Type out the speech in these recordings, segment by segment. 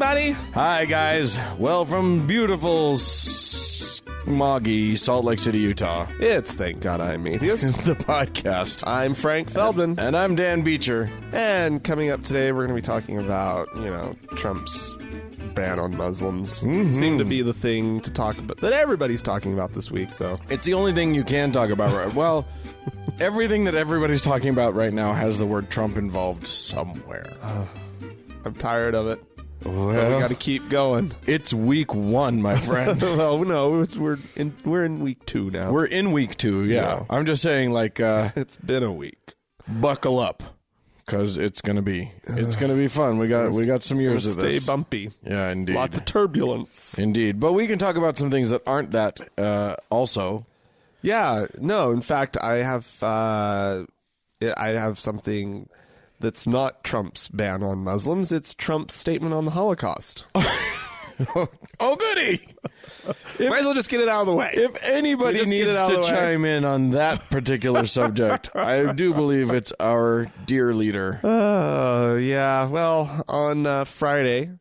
everybody. Hi, guys. Well, from beautiful smoggy Salt Lake City, Utah. It's Thank God I'm Atheist. The podcast. I'm Frank Feldman. And I'm Dan Beecher. And coming up today, we're going to be talking about, Trump's ban on Muslims. Seem to be the thing to talk about, that everybody's talking about this week, so. It's the only thing you can talk about, right? Well, everything that everybody's talking about right now has the word Trump involved somewhere. I'm tired of it. Well, we got to keep going. It's week 1, my friend. Well, no, we're in week 2 now. We're in week 2, yeah. I'm just saying, it's been a week. Buckle up, because it's gonna be fun. We got some years of this. Stay bumpy. Yeah, indeed. Lots of turbulence. Indeed, but we can talk about some things that aren't that. Also, yeah. No, in fact, I have something. That's not Trump's ban on Muslims. It's Trump's statement on the Holocaust. Oh, goody! Might as well just get it out of the way. If anybody needs to chime in on that particular subject, I do believe it's our dear leader. Yeah. Well, on Friday,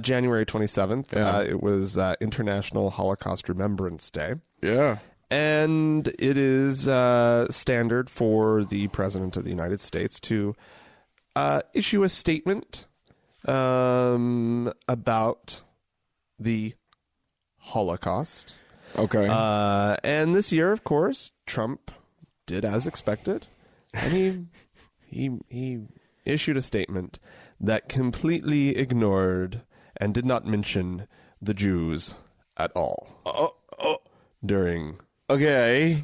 January 27th, it was International Holocaust Remembrance Day. Yeah. And it is standard for the President of the United States to issue a statement about the Holocaust. Okay. And this year, of course, Trump did as expected, and he issued a statement that completely ignored and did not mention the Jews at all during. Okay.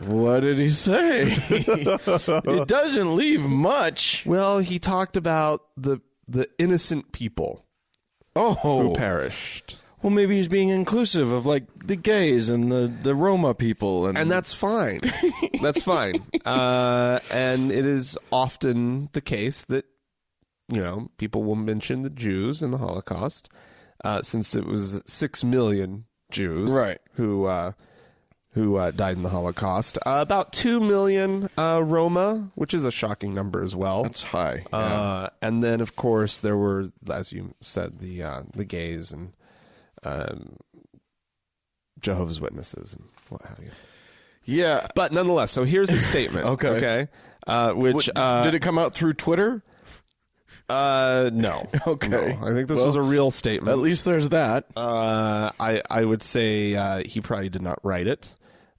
What did he say? It doesn't leave much. Well, he talked about the innocent people who perished. Well, maybe he's being inclusive of, like, the gays and the Roma people. And that's fine. That's fine. And it is often the case that, people will mention the Jews in the Holocaust, since it was 6 million Jews who died in the Holocaust. About 2 million Roma, which is a shocking number as well. That's high. And then, of course, there were, as you said, the gays and Jehovah's Witnesses and what have you. Yeah. But nonetheless, so here's the statement. Okay. Which did it come out through Twitter? No. Okay. No. I think this was a real statement. At least there's that. I would say he probably did not write it.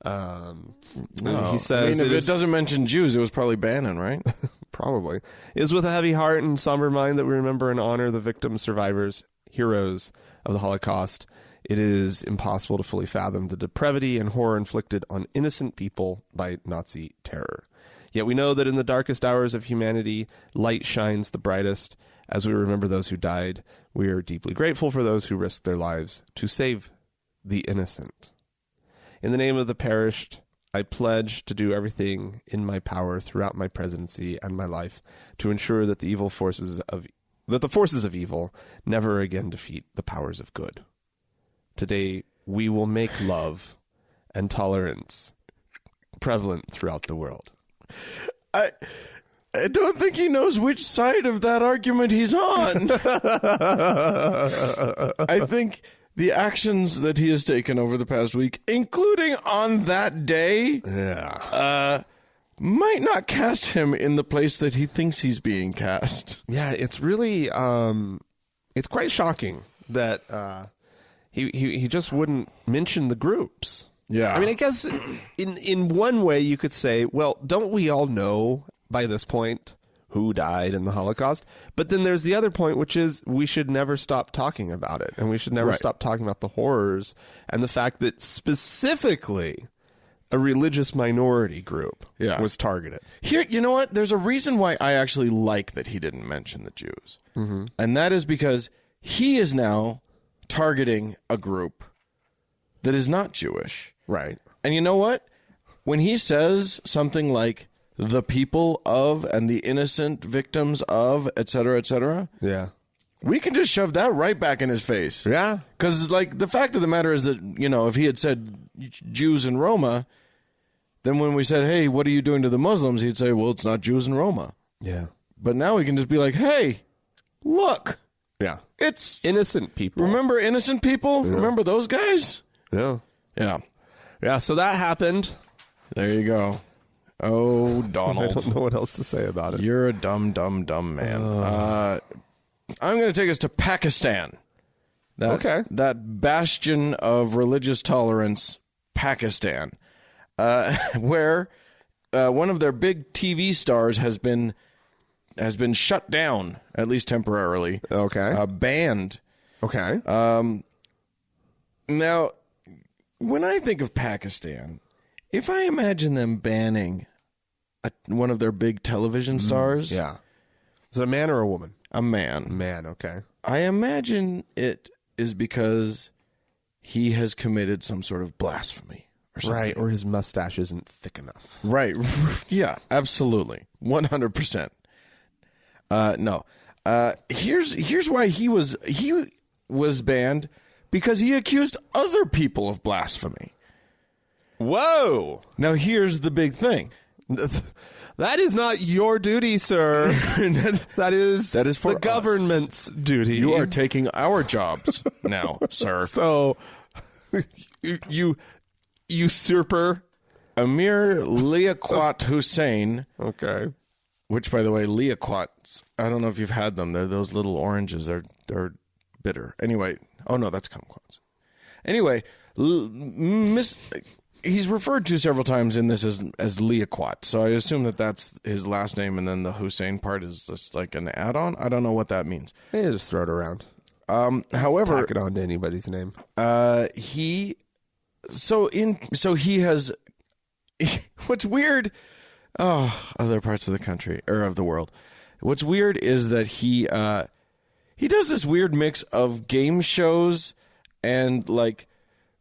He says, if it doesn't mention Jews, it was probably Bannon, right? Probably. It is with a heavy heart and somber mind that we remember and honor the victims, survivors, heroes of the Holocaust. It is impossible to fully fathom the depravity and horror inflicted on innocent people by Nazi terror. Yet we know that in the darkest hours of humanity, light shines the brightest. As we remember those who died, we are deeply grateful for those who risked their lives to save the innocent. In the name of the perished, I pledge to do everything in my power throughout my presidency and my life to ensure that the forces of evil never again defeat the powers of good. Today, we will make love and tolerance prevalent throughout the world. I don't think he knows which side of that argument he's on. I think the actions that he has taken over the past week, including on that day, might not cast him in the place that he thinks he's being cast. Yeah, it's really, it's quite shocking that he just wouldn't mention the groups. Yeah. I mean, I guess in one way you could say, well, don't we all know by this point who died in the Holocaust? But then there's the other point, which is we should never stop talking about it. And we should never stop talking about the horrors and the fact that specifically a religious minority group was targeted. Here, you know what? There's a reason why I actually like that he didn't mention the Jews. Mm-hmm. And that is because he is now targeting a group that is not Jewish. Right. And you know what? When he says something like the people of and the innocent victims of, et cetera, yeah, we can just shove that right back in his face. Yeah. Because, like, the fact of the matter is that, if he had said Jews and Roma, then when we said, hey, what are you doing to the Muslims? He'd say, well, it's not Jews and Roma. Yeah. But now we can just be like, hey, look, Yeah. It's Innocent people. remember innocent people? Yeah. Remember those guys? Yeah. Yeah. Yeah, so that happened. There you go. Oh, Donald. I don't know what else to say about it. You're a dumb man. I'm going to take us to Pakistan. That bastion of religious tolerance, Pakistan, where one of their big TV stars has been shut down, at least temporarily. Okay. Banned. Okay. Now, when I think of Pakistan, if I imagine them banning one of their big television stars... Yeah. Is it a man or a woman? A man. Man, okay. I imagine it is because he has committed some sort of blasphemy or something. Right, or his mustache isn't thick enough. Right. Yeah, absolutely. 100%. No. Here's why he was banned, because he accused other people of blasphemy. Whoa! Now here's the big thing. That is not your duty, sir. that is for the government's duty. You are taking our jobs now, sir. So, you usurper. Amir Liaquat Hussein. Okay. Which, by the way, Liaquats, I don't know if you've had them. They're those little oranges. They're bitter. Anyway. Oh, no, that's kumquats. Anyway, he's referred to several times in this as Liaquat, so I assume that's his last name, and then the Hussein part is just like an add-on. I don't know what that means. Yeah, just throw it around. However, tack it on to anybody's name. He has. What's weird? Oh, other parts of the country or of the world. What's weird is that he does this weird mix of game shows and like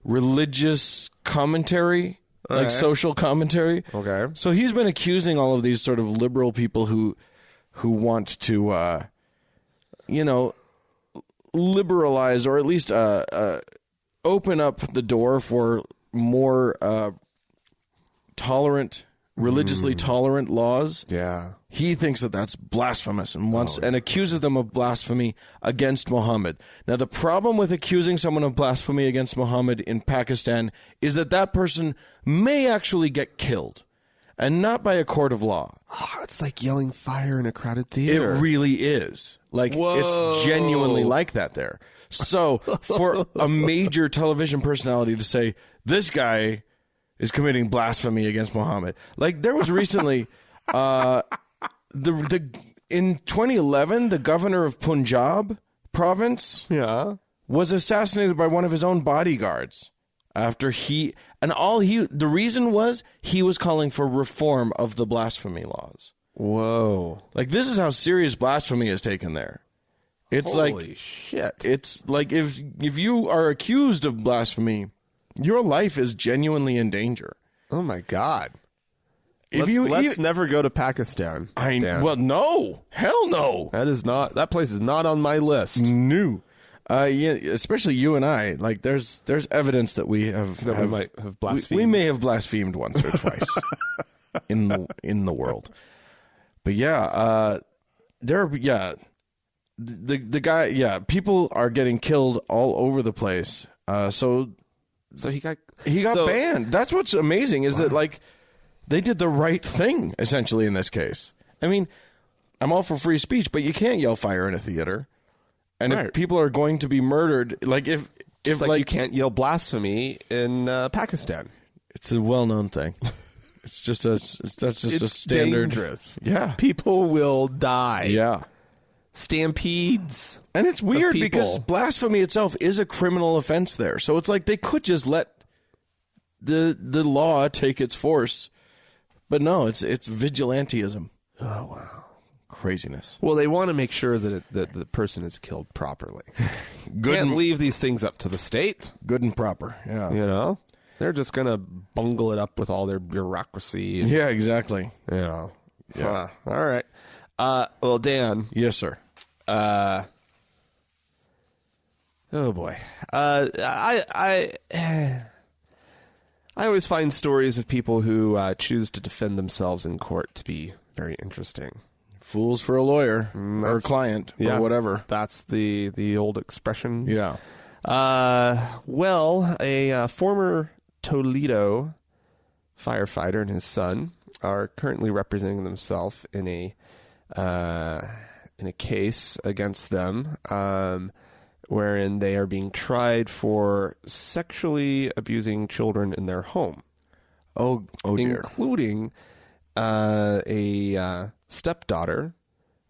religious commentary, like social commentary. Okay. So he's been accusing all of these sort of liberal people who want to, liberalize or at least open up the door for more religiously tolerant laws. Yeah. He thinks that that's blasphemous and accuses them of blasphemy against Muhammad. Now, the problem with accusing someone of blasphemy against Muhammad in Pakistan is that person may actually get killed, and not by a court of law. Oh, it's like yelling fire in a crowded theater. It really is. Like, Whoa. It's genuinely like that there. So, for a major television personality to say, this guy is committing blasphemy against Muhammad. Like, there was recently... in 2011, the governor of Punjab province was assassinated by one of his own bodyguards after the reason was he was calling for reform of the blasphemy laws. Whoa. Like, this is how serious blasphemy is taken there. It's Holy shit. It's like if you are accused of blasphemy, your life is genuinely in danger. Oh my God. Let's never go to Pakistan. Well, no, hell no. That place is not on my list. No. Especially you and I. Like, there's evidence that we might have blasphemed. We may have blasphemed once or twice in the world. But yeah, the guy. People are getting killed all over the place. So he got banned. That's what's amazing is that like. They did the right thing, essentially, in this case. I mean, I'm all for free speech, but you can't yell fire in a theater. And if people are going to be murdered, like if you can't yell blasphemy in Pakistan. It's a well-known thing. It's just a standard. Dangerous. Yeah. People will die. Yeah. Stampedes. And it's weird because blasphemy itself is a criminal offense there. So it's like they could just let the law take its force. But no, it's vigilantism. Oh, wow. Craziness. Well, they want to make sure that the person is killed properly. Can't leave these things up to the state. Good and proper, yeah. They're just going to bungle it up with all their bureaucracy. Yeah, exactly. Yeah. All right. Well, Dan. Yes, sir. Oh, boy. I always find stories of people who choose to defend themselves in court to be very interesting. Fools for a lawyer or a client or whatever. That's the old expression. Yeah. Well, a former Toledo firefighter and his son are currently representing themselves in a case against them, wherein they are being tried for sexually abusing children in their home. Oh dear. Including a stepdaughter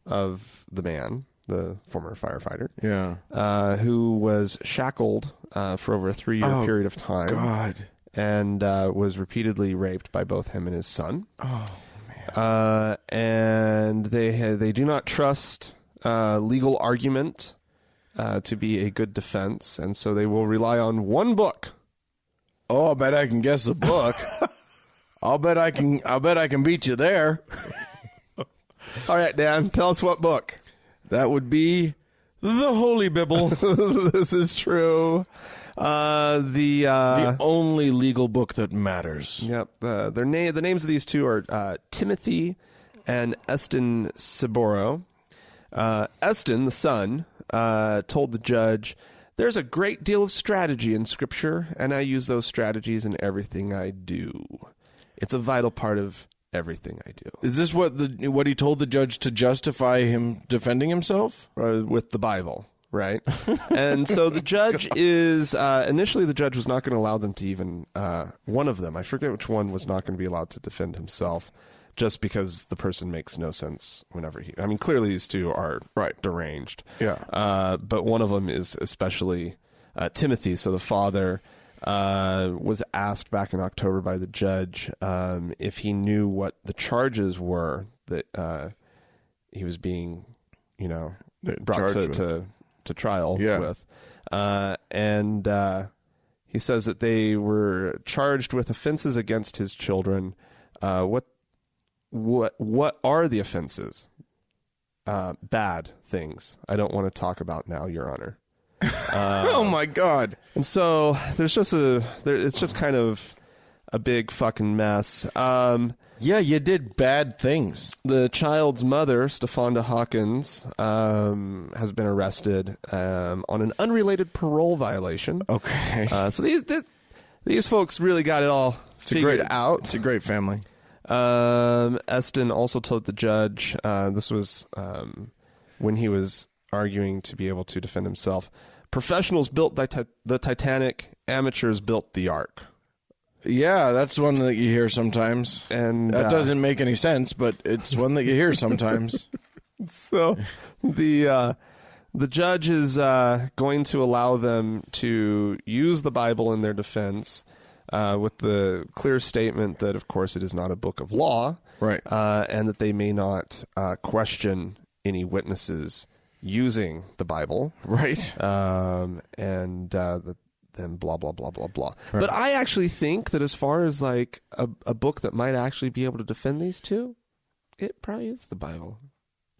of the man, the former firefighter. Yeah. Who was shackled for over a 3-year period of time. God. And was repeatedly raped by both him and his son. Oh, man. And they do not trust legal argument to be a good defense, and so they will rely on one book. Oh, I bet I can guess the book. I'll bet I can beat you there. All right, Dan, tell us what book. That would be the Holy Bible. This is true. The only legal book that matters. Yep. The names of these two are Timothy and Eston Saboro. Eston, the son, told the judge, "There's a great deal of strategy in Scripture, and I use those strategies in everything I do. It's a vital part of everything I do." Is this what he told the judge to justify him defending himself? With the Bible, right? And so the judge is, initially the judge was not going to allow them to even, one of them, I forget which one, was not going to be allowed to defend himself, just because the person makes no sense whenever clearly these two are deranged. Yeah. But one of them is especially Timothy. So the father was asked back in October by the judge if he knew what the charges were that he was being, brought to trial with. And he says that they were charged with offenses against his children. What are the offenses? Bad things I don't want to talk about now, Your Honor. Oh my God! And so there's just it's just kind of a big fucking mess. Yeah, you did bad things. The child's mother, Stephonda Hawkins, has been arrested on an unrelated parole violation. Okay. So these folks really got it all figured out. It's a great family. Eston also told the judge, this was when he was arguing to be able to defend himself, "Professionals built the Titanic, amateurs built the Ark." Yeah, that's one that you hear sometimes. And that doesn't make any sense, but it's one that you hear sometimes. So the judge is going to allow them to use the Bible in their defense, with the clear statement that, of course, it is not a book of law, right? And that they may not question any witnesses using the Bible, right? Then blah blah blah blah blah. Right. But I actually think that as far as like a book that might actually be able to defend these two, it probably is the Bible.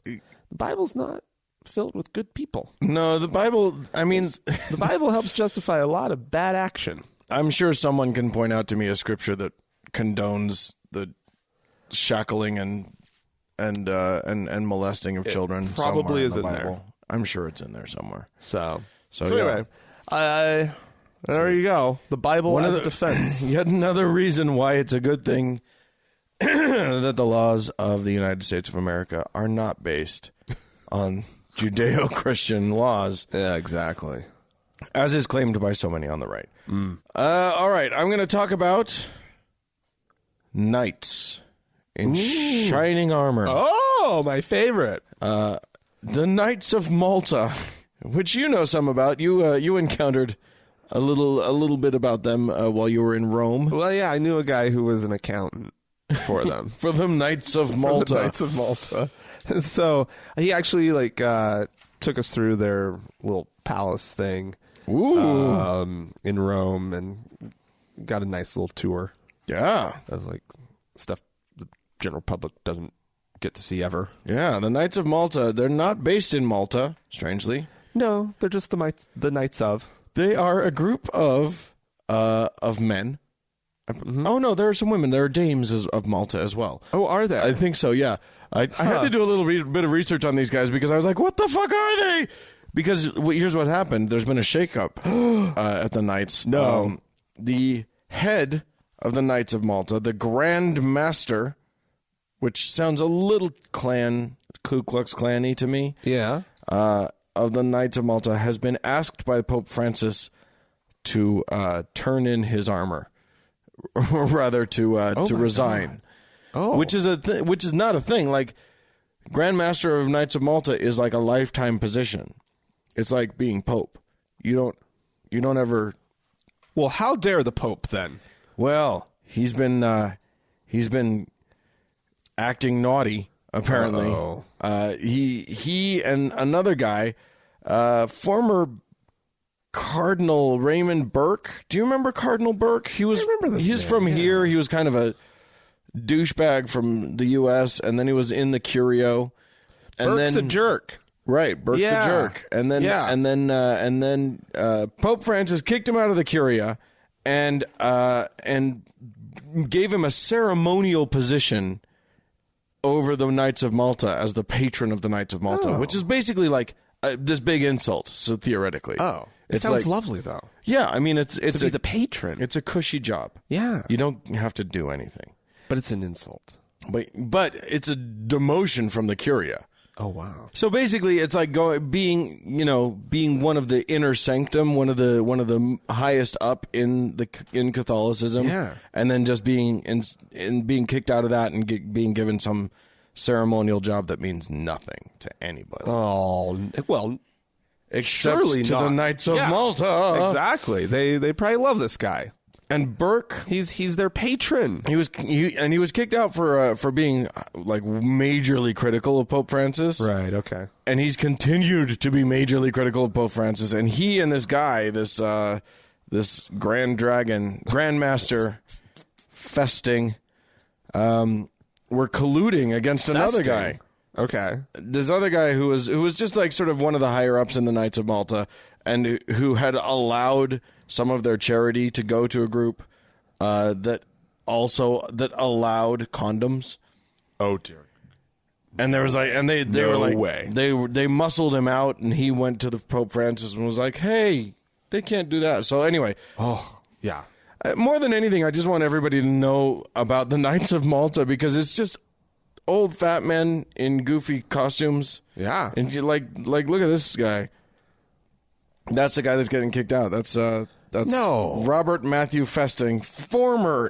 The Bible's not filled with good people. No, the Bible. I mean, the Bible helps justify a lot of bad action. I'm sure someone can point out to me a scripture that condones the shackling and molesting of children. Probably is in the in Bible. there. I'm sure it's in there somewhere. So yeah. Anyway, there you go. The Bible as a defense. Yet another reason why it's a good thing that the laws of the United States of America are not based on Judeo-Christian laws. Yeah, exactly. As is claimed by so many on the right. All right, I'm going to talk about knights in shining armor. Oh, my favorite. The Knights of Malta, which you know some about. You encountered a little bit about them while you were in Rome. Well, yeah, I knew a guy who was an accountant for them. For the Knights of Malta. For the Knights of Malta. So he actually took us through their little palace thing. Ooh. In Rome, and got a nice little tour. Yeah. Of stuff the general public doesn't get to see ever. Yeah, the Knights of Malta, they're not based in Malta, strangely. No, they're just the Knights of. They are a group of men. Mm-hmm. Oh no, there are some women. There are dames of Malta as well. Oh, are there? I think so, yeah. I had to do a little bit of research on these guys because I was like, what the fuck are they? Because here's what happened. There's been a shakeup at the Knights. No. The head of the Knights of Malta, the Grand Master, which sounds a little Ku Klux Klan-y to me. Yeah. Of the Knights of Malta has been asked by Pope Francis to turn in his armor, or rather to resign. Oh. Which is not a thing. Like, Grand Master of Knights of Malta is like a lifetime position. It's like being Pope. You don't ever. Well, how dare the Pope then? Well, he's been acting naughty. Apparently, he and another guy, former Cardinal Raymond Burke. Do you remember Cardinal Burke? I remember this He's name, from yeah. here. He was kind of a douchebag from the U.S. and then he was in the Curio. And Burke's a jerk. Right, Burke the jerk, and then Pope Francis kicked him out of the Curia, and gave him a ceremonial position over the Knights of Malta as the patron of the Knights of Malta, which is basically like this big insult. So theoretically, it sounds lovely though. Yeah, I mean it's to be the patron. It's a cushy job. Yeah, you don't have to do anything, but it's an insult. But it's a demotion from the Curia. Oh wow! So basically, it's like being one of the inner sanctum, one of the highest up in Catholicism, and then just being being kicked out of that and being given some ceremonial job that means nothing to anybody. Oh well, except surely to not. the Knights of Malta. Exactly. They probably love this guy. And Burke, he's their patron. He was kicked out for being like majorly critical of Pope Francis. Right. Okay. And he's continued to be majorly critical of Pope Francis. And he and this guy, this Grand Master Festing, were colluding against another guy. Okay. This other guy who was just like sort of one of the higher ups in the Knights of Malta, and who had allowed some of their charity to go to a group that allowed condoms. Oh dear. And there was like, and they were like, they muscled him out, and he went to the Pope Francis and was like, "Hey, they can't do that." So anyway, yeah. More than anything, I just want everybody to know about the Knights of Malta because it's just old fat men in goofy costumes. Yeah. And you like look at this guy. That's the guy that's getting kicked out. That's Robert Matthew Festing, former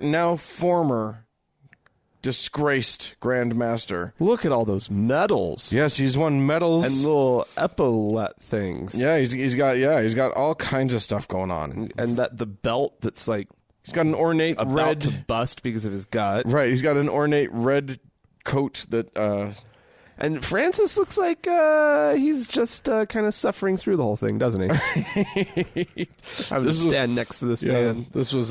disgraced Grand Master. Look at all those medals. Yes, he's won medals and little epaulette things. Yeah, he's got all kinds of stuff going on. And the belt that's like he's got an ornate about to bust because of his gut. Right, he's got an ornate red coat that and Francis looks like he's just kind of suffering through the whole thing, doesn't he? I would stand next to this man. This was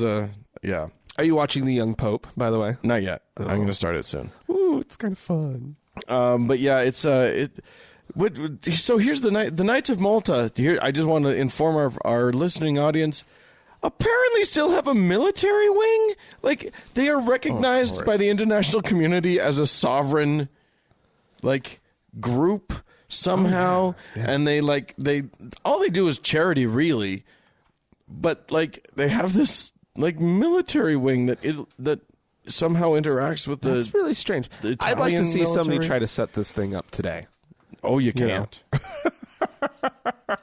yeah. Are you watching The Young Pope, by the way? Not yet. I'm going to start it soon. Ooh, it's kind of fun. But yeah, it's so here's the Knights of Malta. Here, I just want to inform our listening audience. Apparently, still have a military wing. Like they are recognized by the international community as a sovereign, like group somehow, and they all they do is charity, really. But like they have this like military wing that somehow interacts with the. That's really strange. I'd like to see somebody try to set this thing up today. Oh, you can't.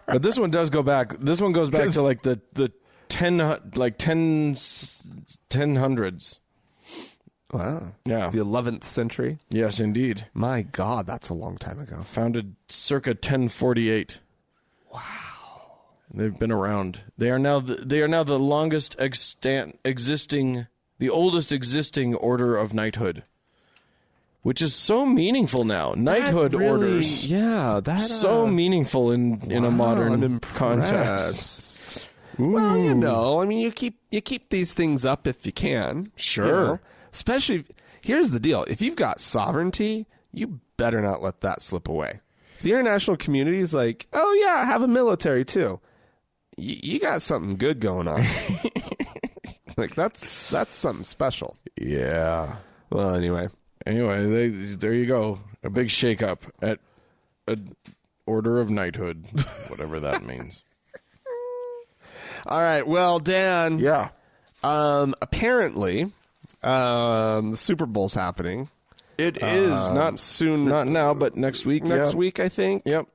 But this one does go back. This one goes back to like the 1000s. Wow. Yeah. The 11th century. Yes, indeed. My God, that's a long time ago. Founded circa 1048. Wow. They've been around. They are now the longest existing, the oldest existing order of knighthood, which is so meaningful now. Knighthood orders. Yeah, that's so meaningful in a modern context. Ooh. Well, you know, I mean, you keep these things up if you can. Sure. You know? Especially, here's the deal. If you've got sovereignty, you better not let that slip away. If the international community is like, oh, yeah, I have a military, too. You got something good going on. Like, that's something special. Yeah. Well, anyway. Anyway, there you go. A big shakeup at an order of knighthood, whatever that means. All right. Well, Dan. Yeah. Apparently, the Super Bowl's happening. It is not soon. Not now, but next week. Next week, I think. Yep.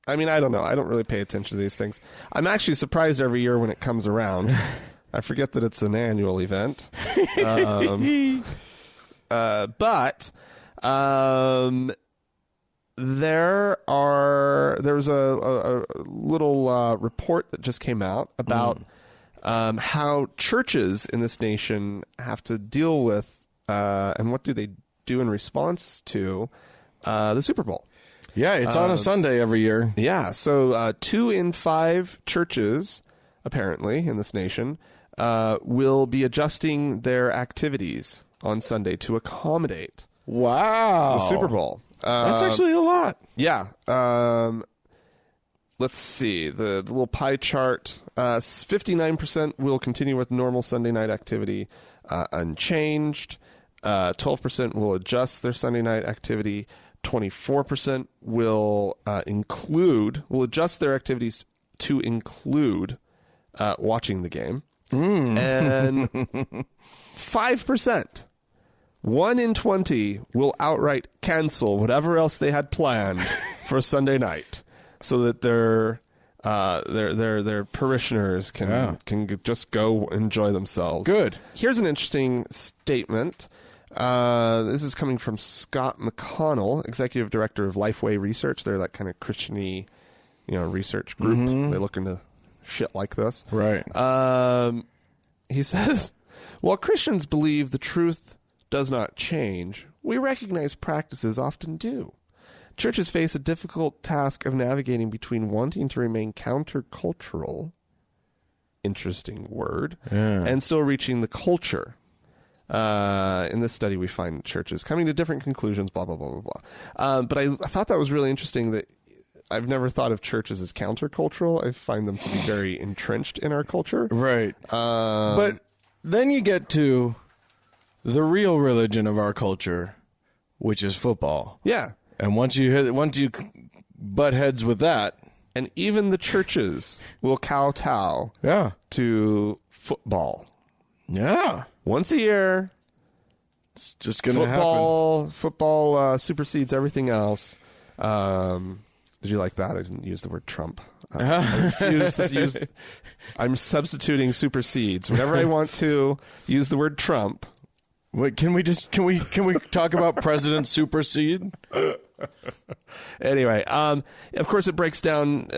I mean, I don't know. I don't really pay attention to these things. I'm actually surprised every year when it comes around. I forget that it's an annual event. But there's a little report that just came out about how churches in this nation have to deal with and what do they do in response to the Super Bowl. Yeah, it's on a Sunday every year. Yeah, so 2 in 5 churches, apparently, in this nation, will be adjusting their activities on Sunday to accommodate Wow. the Super Bowl. That's actually a lot. Yeah. Let's see. The little pie chart. 59% will continue with normal Sunday night activity unchanged. 12% will adjust their Sunday night activity. 24% will adjust their activities to include watching the game. And 5%, 1 in 20, will outright cancel whatever else they had planned for Sunday night, so that their parishioners can just go enjoy themselves. Good. Here's an interesting statement. This is coming from Scott McConnell, executive director of Lifeway Research. They're that kind of Christian-y, research group. They look into shit like this. Right. He says, while Christians believe the truth does not change, we recognize practices often do. Churches face a difficult task of navigating between wanting to remain countercultural, interesting word, and still reaching the culture. In this study, we find churches coming to different conclusions, blah, blah, blah, blah, blah. But I thought that was really interesting that I've never thought of churches as countercultural. I find them to be very entrenched in our culture. Right. But then you get to the real religion of our culture, which is football. Yeah. And once you butt heads with that. And even the churches will kowtow to football. Yeah. Once a year, it's just going to happen. Football supersedes everything else. Did you like that? I didn't use the word Trump. I refuse to use. I'm substituting supersedes. Whenever I want to use the word Trump. Wait, can we talk about President Supersede? Anyway, of course, it breaks down.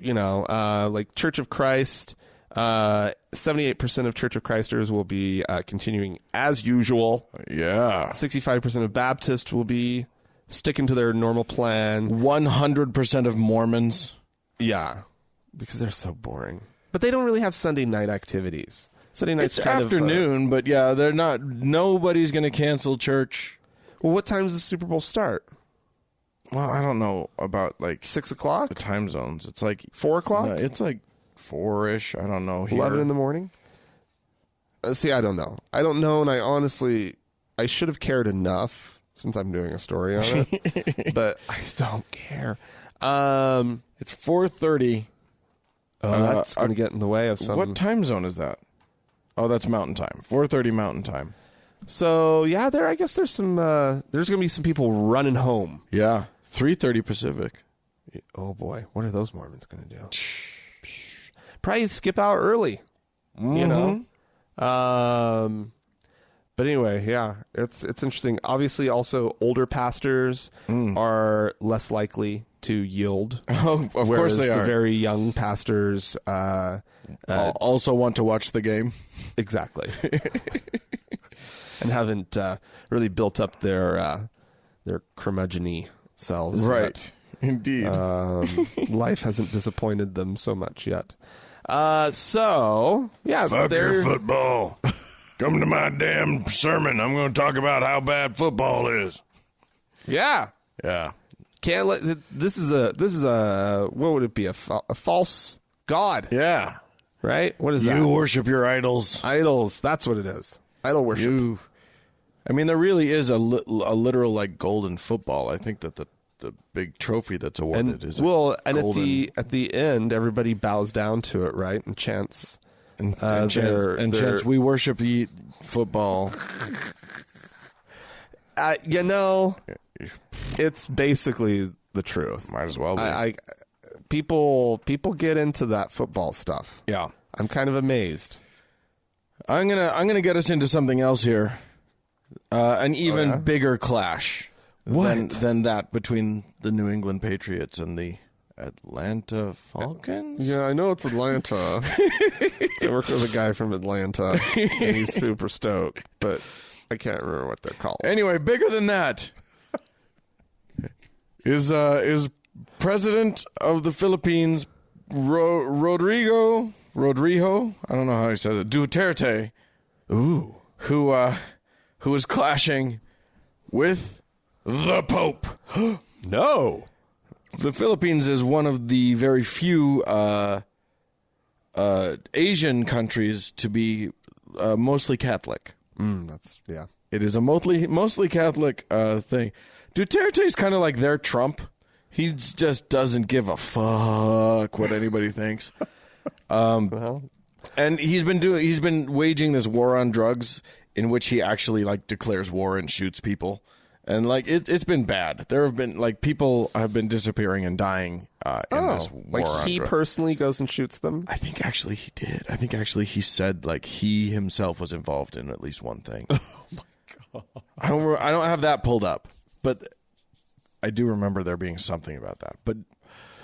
Like Church of Christ. 78% of Church of Christers will be continuing as usual. Yeah. 65% of Baptists will be sticking to their normal plan. 100% of Mormons. Yeah, because they're so boring. But they don't really have Sunday night activities. Sunday night's it's kind afternoon, but yeah, they're not. Nobody's going to cancel church. Well, what time does the Super Bowl start? Well, I don't know about 6 o'clock. The time zones. It's 4 o'clock. No, it's 4-ish. I don't know. 11 in the morning. See, I don't know. And I should have cared enough since I'm doing a story on it, but I don't care. It's 4:30. That's going to get in the way of some. What time zone is that? Oh, that's Mountain Time. 4:30 Mountain Time. So yeah, I guess there's some. There's going to be some people running home. Yeah, 3:30 Pacific. Oh boy, what are those Mormons going to do? Probably skip out early. But anyway, yeah, it's interesting. Obviously, also older pastors are less likely to yield. Oh, of course they are. The very young pastors also want to watch the game. Exactly. And haven't really built up their curmudgeon-y selves. Right. Yet. Indeed. Life hasn't disappointed them so much yet. So, yeah. Fuck your football. Come to my damn sermon. I'm going to talk about how bad football is. Yeah. Yeah. Can't let this is a what would it be, a false god? Yeah. Right? What is that? You worship your idols. Idols. That's what it is. Idol worship. I mean, there really is a literal like golden football. I think that the big trophy that's awarded is golden. At the end, everybody bows down to it, right, and chants chants. We worship the football. It's basically the truth. Might as well be. People get into that football stuff. Yeah, I'm kind of amazed. I'm gonna get us into something else here. An even bigger clash than that between the New England Patriots and the Atlanta Falcons. Yeah, I know it's Atlanta. I work with a guy from Atlanta, and he's super stoked, but I can't remember what they're called. Anyway, bigger than that is President of the Philippines, Rodrigo. I don't know how he says it. Duterte. Ooh, who is clashing with the Pope. No. The Philippines is one of the very few Asian countries to be mostly Catholic. It is a mostly Catholic thing. Duterte's kind of like their Trump. He just doesn't give a fuck what anybody thinks. And he's been waging this war on drugs in which he actually like declares war and shoots people. And like it's been bad. There have been like people have been disappearing and dying in this war. Like he personally goes and shoots them? I think actually he did. I think actually he said like he himself was involved in at least one thing. Oh my god! I don't have that pulled up, but I do remember there being something about that.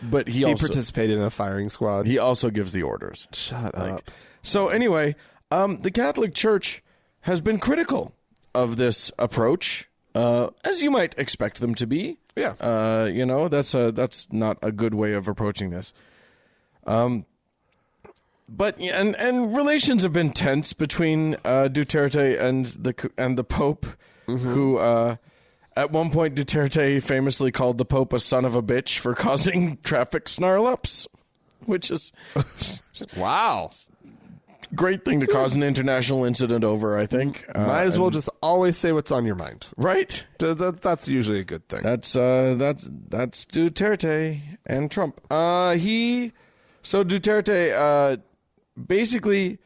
But he also participated in a firing squad. He also gives the orders. Shut up. So anyway, the Catholic Church has been critical of this approach. As you might expect them to be. Yeah. That's not a good way of approaching this. But relations have been tense between Duterte and the Pope, who at one point Duterte famously called the Pope a son of a bitch for causing traffic snarl-ups, which is wow. Great thing to cause an international incident over, I think. Might as well just always say what's on your mind. Right? That's usually a good thing. That's Duterte and Trump. Duterte basically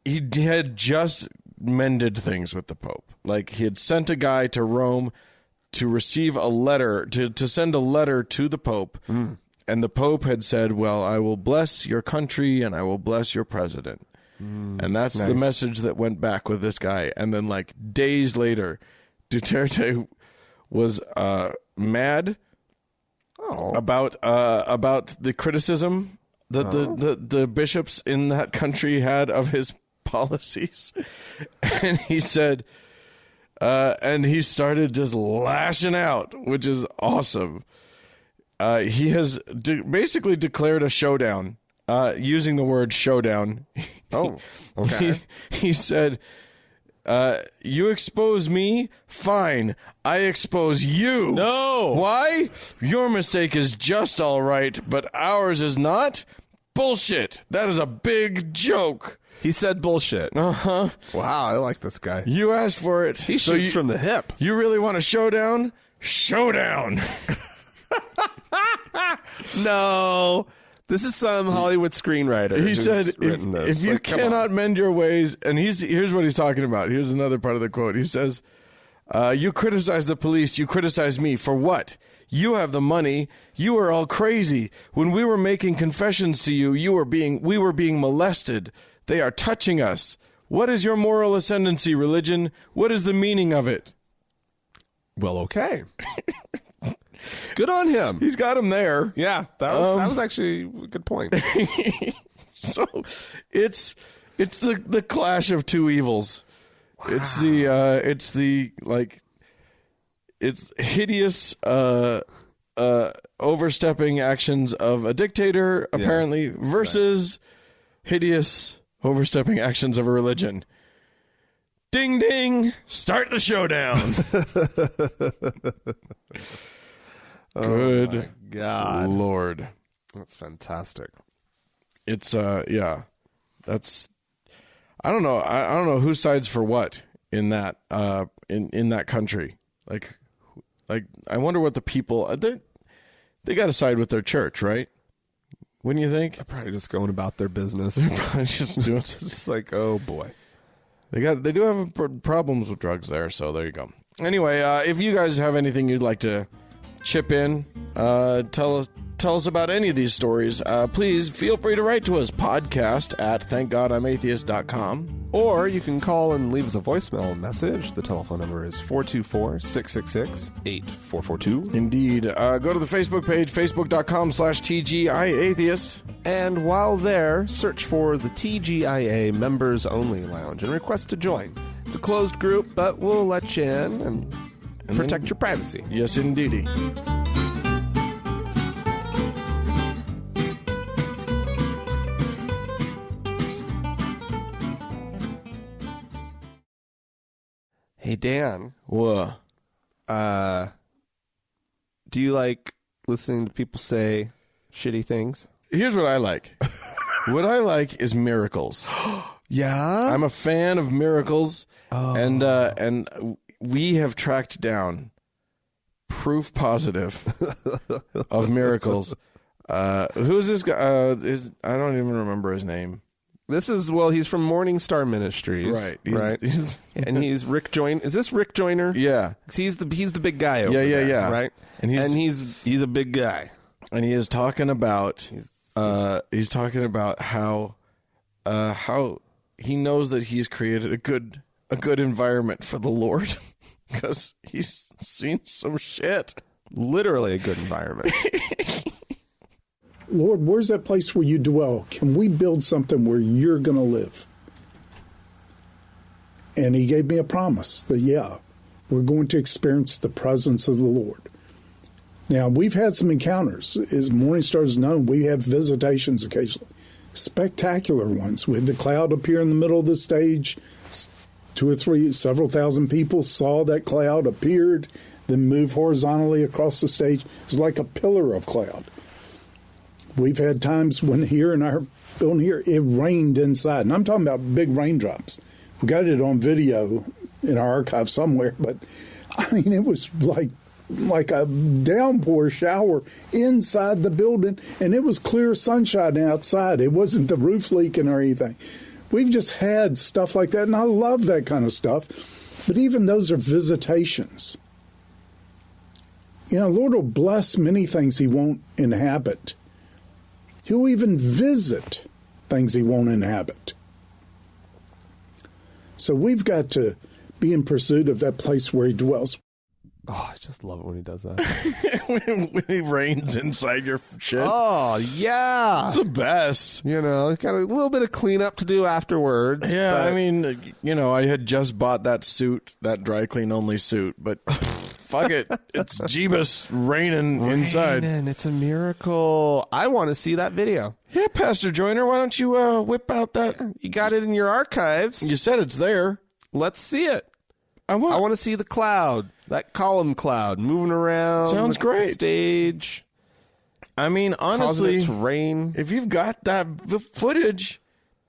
he had just mended things with the Pope. Like he had sent a guy to Rome to receive a letter to send a letter to the Pope. And the Pope had said, well, I will bless your country and I will bless your president. And that's the message that went back with this guy. And then like days later, Duterte was mad about the criticism that the bishops in that country had of his policies. And he said, and he started just lashing out, which is awesome. He has basically declared a showdown, using the word showdown. Oh, okay. He said, you expose me? Fine. I expose you. No. Why? Your mistake is just all right, but ours is not? Bullshit. That is a big joke. He said bullshit. Uh-huh. Wow, I like this guy. You asked for it. He shoots from the hip. You really want a showdown? Showdown. No, this is some Hollywood screenwriter. He said, if you cannot mend your ways, and here's what he's talking about. Here's another part of the quote. He says, you criticize the police, you criticize me. For what? You have the money. You are all crazy. When we were making confessions to you, we were being molested. They are touching us. What is your moral ascendancy, religion? What is the meaning of it? Well, okay. Good on him. He's got him there. Yeah, that was actually a good point. So it's the clash of two evils. Wow. It's hideous overstepping actions of a dictator, apparently, versus hideous overstepping actions of a religion. Ding ding! Start the showdown. Good my God, Lord, that's fantastic. It's that's I don't know who sides for what in that in that country. Like I wonder what the people they got to side with their church, right? Wouldn't you think? They're probably just going about their business. just doing just like, oh boy. They do have problems with drugs there, so there you go. Anyway, if you guys have anything you'd like to chip in, tell us about any of these stories, please feel free to write to us, podcast at thankgodimatheist.com. Or you can call and leave us a voicemail message. The telephone number is 424-666-8442. Indeed. Go to the Facebook page, facebook.com/TGIAtheist. And while there, search for the TGIA Members Only Lounge and request to join. It's a closed group, but we'll let you in and protect your privacy. Yes, indeedy. Hey, Dan. What? Do you like listening to people say shitty things? Here's what I like. What I like is miracles. Yeah? I'm a fan of miracles, and we have tracked down proof positive of miracles. Who is this guy? I don't even remember his name. This is, well, he's from Morning Star Ministries. Right. And he's Rick Joyner. Is this Rick Joyner? Yeah. He's the big guy over there. Yeah. Right? And he's a big guy. And he is talking about how he knows that he's created a good environment for the Lord because he's seen some shit. Literally a good environment. Lord, where's that place where you dwell? Can we build something where you're going to live? And he gave me a promise that, yeah, we're going to experience the presence of the Lord. Now, we've had some encounters. As Morning Star is known, we have visitations occasionally. Spectacular ones. We had the cloud appear in the middle of the stage. Several thousand people saw that cloud, appeared, then move horizontally across the stage. It was like a pillar of cloud. We've had times when here in our building here, it rained inside. And I'm talking about big raindrops. We got it on video in our archive somewhere, but I mean, it was like a downpour shower inside the building, and it was clear sunshine outside. It wasn't the roof leaking or anything. We've just had stuff like that, and I love that kind of stuff. But even those are visitations. You know, Lord will bless many things he won't inhabit. He'll even visit things he won't inhabit. So we've got to be in pursuit of that place where he dwells. Oh, I just love it when he does that. when he rains inside your shit. Oh, yeah. It's the best. You know, got a little bit of cleanup to do afterwards. Yeah, I mean, you know, I had just bought that suit, that dry clean only suit, but fuck it. It's Jeebus raining inside. It's a miracle. I want to see that video. Yeah, Pastor Joyner, why don't you whip out that? You got it in your archives. You said it's there. Let's see it. I want to see the cloud, that column cloud moving around. Sounds great. The stage. I mean, honestly, causing it to rain. If you've got that footage,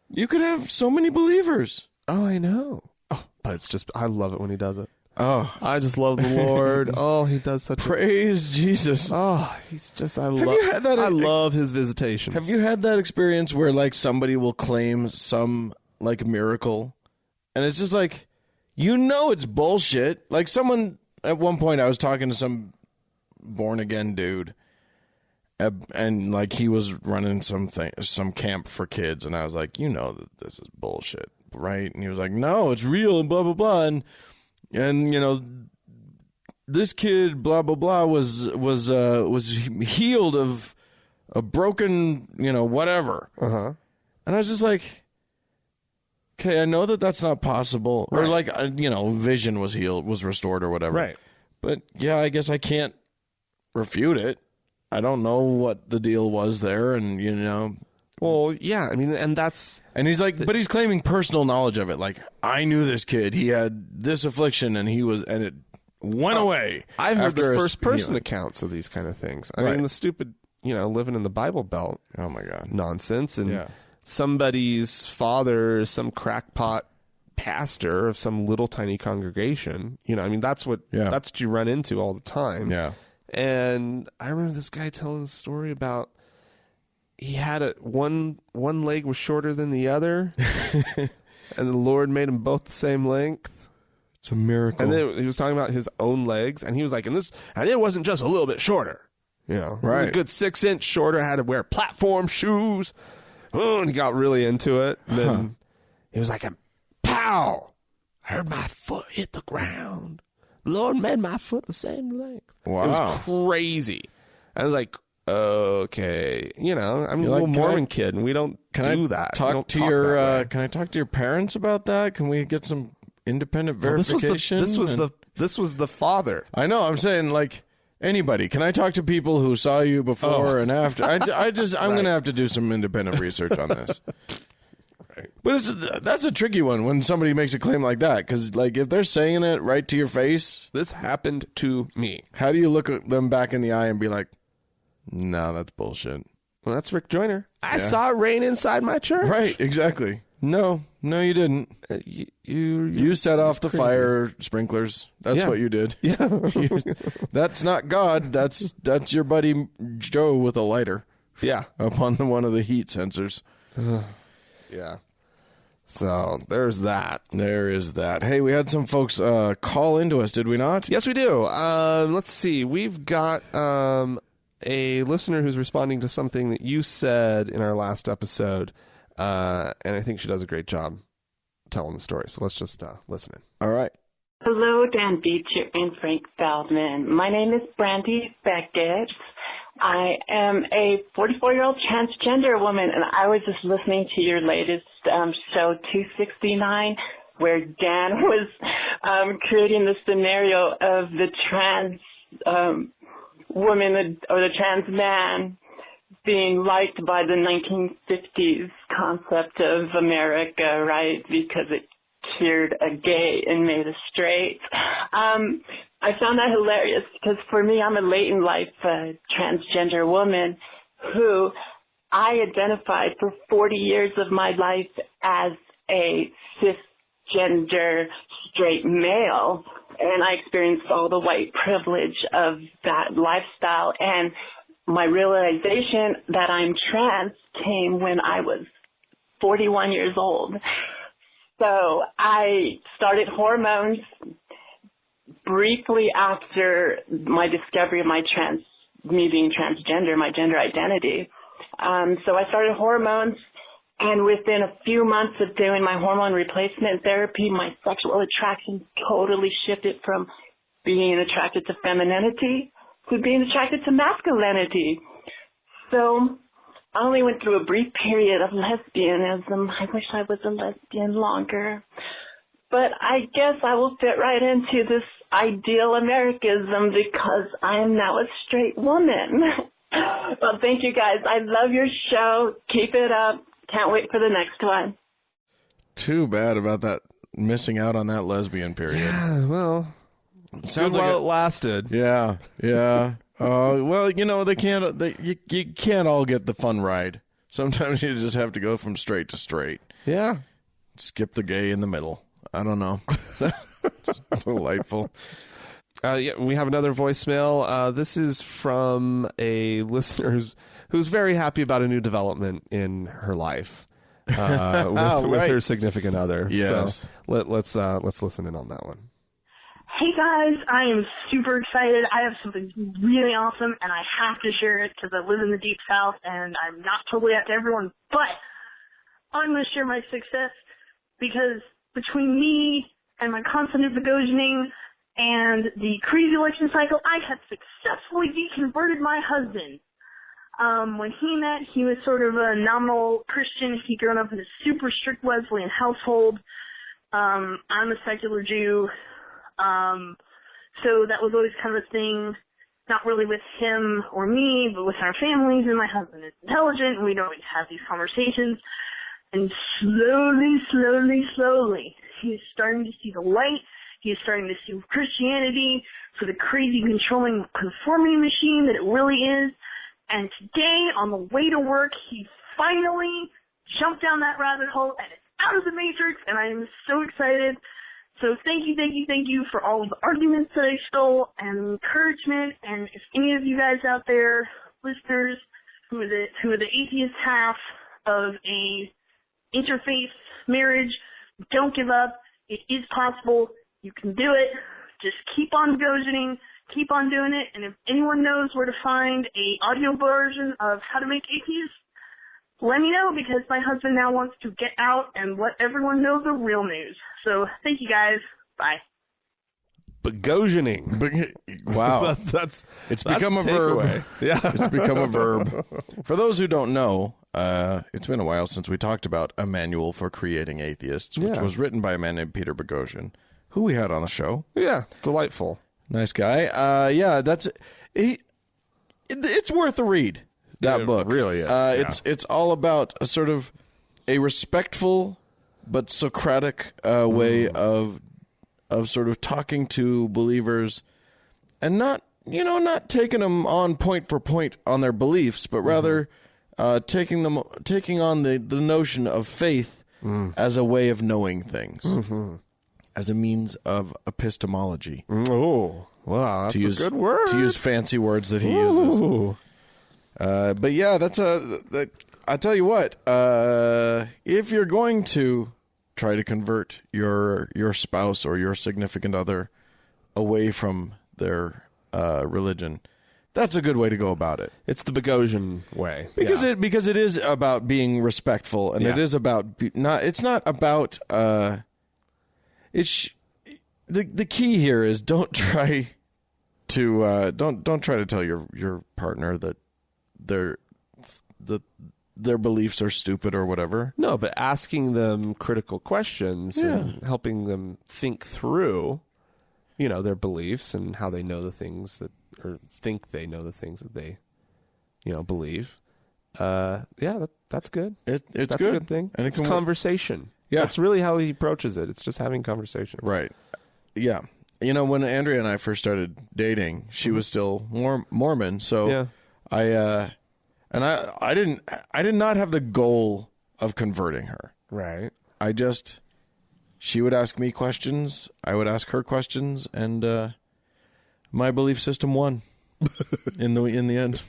you could have so many believers. Oh, I know. Oh, but it's just, I love it when he does it. Oh, I just love the Lord. Oh, he does such praise Jesus. Oh, he's just, I love his visitation. Have you had that experience where like somebody will claim some like miracle and it's just like, you know, it's bullshit. Like someone at one point, I was talking to some born again dude and like he was running some camp for kids. And I was like, you know, that this is bullshit, right? And he was like, no, it's real and blah, blah, blah. And you know, this kid, blah blah blah, was healed of a broken, you know, whatever. And I was just like, okay, I know that that's not possible, right. Or like, you know, vision was healed, was restored, or whatever. Right. But yeah, I guess I can't refute it. I don't know what the deal was there, and you know. Well, yeah, I mean, and he's like, but he's claiming personal knowledge of it. Like, I knew this kid. He had this affliction, and it went away. I've heard the first-person accounts of these kind of things. I mean, the stupid, you know, living in the Bible Belt. Oh my God, nonsense! And somebody's father, some crackpot pastor of some little tiny congregation. You know, I mean, that's what you run into all the time. Yeah. And I remember this guy telling a story about he had one leg was shorter than the other, and the Lord made them both the same length. It's a miracle. And then he was talking about his own legs, and he was like, and it wasn't just a little bit shorter. You know, right. It was a good 6 inch shorter. I had to wear platform shoes. Oh, and he got really into it. And then he was like, pow! I heard my foot hit the ground. The Lord made my foot the same length. Wow. It was crazy. I was like, okay, you know, I'm a little Mormon kid, and we don't do that. Can I talk to your parents about that? Can we get some independent verification? This was the father. I know. I'm saying, like, anybody. Can I talk to people who saw you before and after? I'm going to have to do some independent research on this. Right. But that's a tricky one when somebody makes a claim like that, because, like, if they're saying it right to your face, this happened to me. How do you look at them back in the eye and be like, no, that's bullshit? Well, that's Rick Joyner. I saw it rain inside my church. Right, exactly. No, you didn't. You set off the fire sprinklers. That's what you did. Yeah. That's not God. That's your buddy Joe with a lighter. Yeah. Up on one of the heat sensors. Yeah. So there's that. There is that. Hey, we had some folks call into us, did we not? Yes, we do. Let's see. We've got a listener who's responding to something that you said in our last episode, and I think she does a great job telling the story. So let's just listen in. All right. Hello, Dan Beecher and Frank Feldman. My name is Brandy Beckett. I am a 44-year-old transgender woman, and I was just listening to your latest show, 269, where Dan was creating the scenario of the trans woman or the trans man being liked by the 1950s concept of America, right, because it cured a gay and made a straight. I found that hilarious because for me, I'm a late in life transgender woman who I identified for 40 years of my life as a cisgender straight male, and I experienced all the white privilege of that lifestyle. And my realization that I'm trans came when I was 41 years old. So I started hormones briefly after my discovery of me being transgender, my gender identity. So I started hormones, and within a few months of doing my hormone replacement therapy, my sexual attraction totally shifted from being attracted to femininity to being attracted to masculinity. So I only went through a brief period of lesbianism. I wish I was a lesbian longer. But I guess I will fit right into this ideal Americanism because I am now a straight woman. Well, thank you guys. I love your show. Keep it up. Can't wait for the next one. Too bad about that, missing out on that lesbian period. Yeah, well, sounds like it lasted. Yeah. Well, you know, you can't all get the fun ride. Sometimes you just have to go from straight to straight. Yeah. Skip the gay in the middle. I don't know. Delightful. Yeah, we have another voicemail. This is from a listener who's very happy about a new development in her life with her significant other. Yes. So let's listen in on that one. Hey guys, I am super excited. I have something really awesome, and I have to share it because I live in the Deep South, and I'm not totally out to everyone, but I'm going to share my success because between me and my constant negotiating and the crazy election cycle, I have successfully deconverted my husband. When he met, he was sort of a nominal Christian. He'd grown up in a super strict Wesleyan household. I'm a secular Jew. So that was always kind of a thing, not really with him or me, but with our families, and my husband is intelligent, and we'd always have these conversations. And slowly, he is starting to see the light. He is starting to see Christianity for the crazy, controlling, conformity machine that it really is. And today, on the way to work, he finally jumped down that rabbit hole, and it's out of the Matrix, and I am so excited. So thank you for all of the arguments that I stole and encouragement. And if any of you guys out there, listeners, who are the atheist half of a interfaith marriage, don't give up. It is possible. You can do it. Just keep on gojoning. Keep on doing it. And if anyone knows where to find a audio version of How to Make Atheists, let me know, because my husband now wants to get out and let everyone know the real news. So thank you guys. Bye. Begosioning. Wow. It's become a verb. Yeah. It's become a verb. For those who don't know, it's been a while since we talked about A Manual for Creating Atheists, which was written by a man named Peter Boghossian, who we had on the show. Yeah, delightful. Nice guy. It's worth a read, that book. It really is. It's all about a sort of a respectful but Socratic way of sort of talking to believers, and not taking them on point for point on their beliefs, but rather taking on the notion of faith as a way of knowing things, as a means of epistemology. Oh, wow, that's a good word. To use fancy words that he uses. But yeah, I tell you what, if you're going to try to convert your spouse or your significant other away from their religion, that's a good way to go about it. It's the Boghossian way, because it is about being respectful, and it is about it's not about the key here is don't try to tell your partner that their beliefs are stupid or whatever. No, but asking them critical questions and helping them think through, their beliefs and how they know the things that, or think they know the things that they, believe. That's good. It's that's good. A good thing. And it's conversation. Yeah. That's really how he approaches it. It's just having conversations. Right. Yeah. When Andrea and I first started dating, she was still Mormon, so I did not have the goal of converting her. Right. She would ask me questions, I would ask her questions, and my belief system won in the end.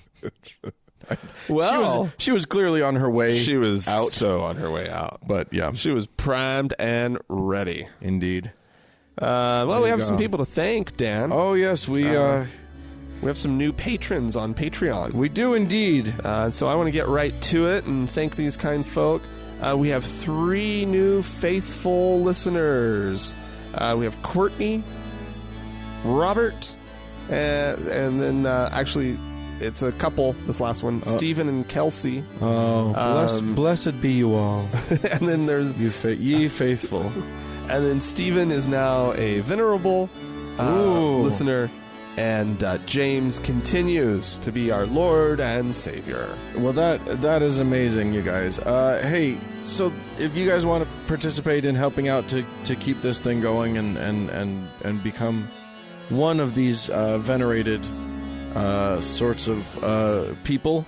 Well, she was clearly on her way. She was out. So on her way out. But yeah, she was primed and ready. Indeed. We have some people to thank, Dan. Oh yes, we have some new patrons on Patreon. We do indeed. So I want to get right to it and thank these kind folk. We have 3 new faithful listeners. We have Courtney, Robert, and then actually it's a couple, this last one, Stephen and Kelsey. Oh, blessed be you all. And then there's ye faithful. And then Stephen is now a venerable listener. And James continues to be our Lord and Savior. Well, that is amazing, you guys. Hey, so if you guys want to participate in helping out to keep this thing going and become one of these venerated sorts of people,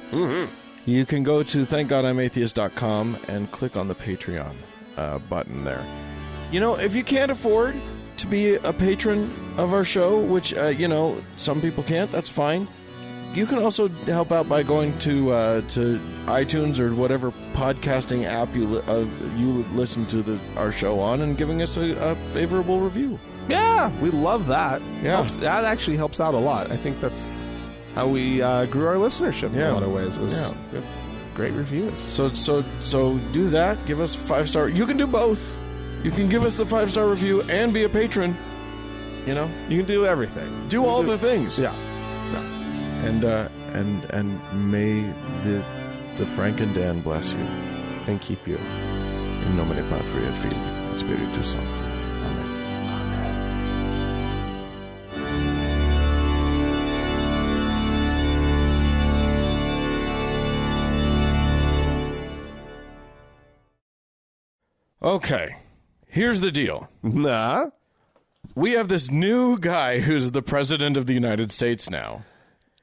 you can go to thankgodimatheist.com and click on the Patreon button there. If you can't afford to be a patron of our show, which some people can't, that's fine. You can also help out by going to iTunes or whatever podcasting app you listen to our show on and giving us a favorable review. Yeah, we love that. Yeah, that actually helps out a lot. I think that's how we grew our listenership in a lot of ways. Was great reviews. So do that. Give us 5-star. You can do both. You can give us the 5-star review and be a patron. You can do everything. Do all the things. Yeah. And may the Frank and Dan bless you and keep you. In nomine Patri et Filii et Spiritus Sancti. Amen. Okay. Here's the deal. Nah. We have this new guy who's the president of the United States now.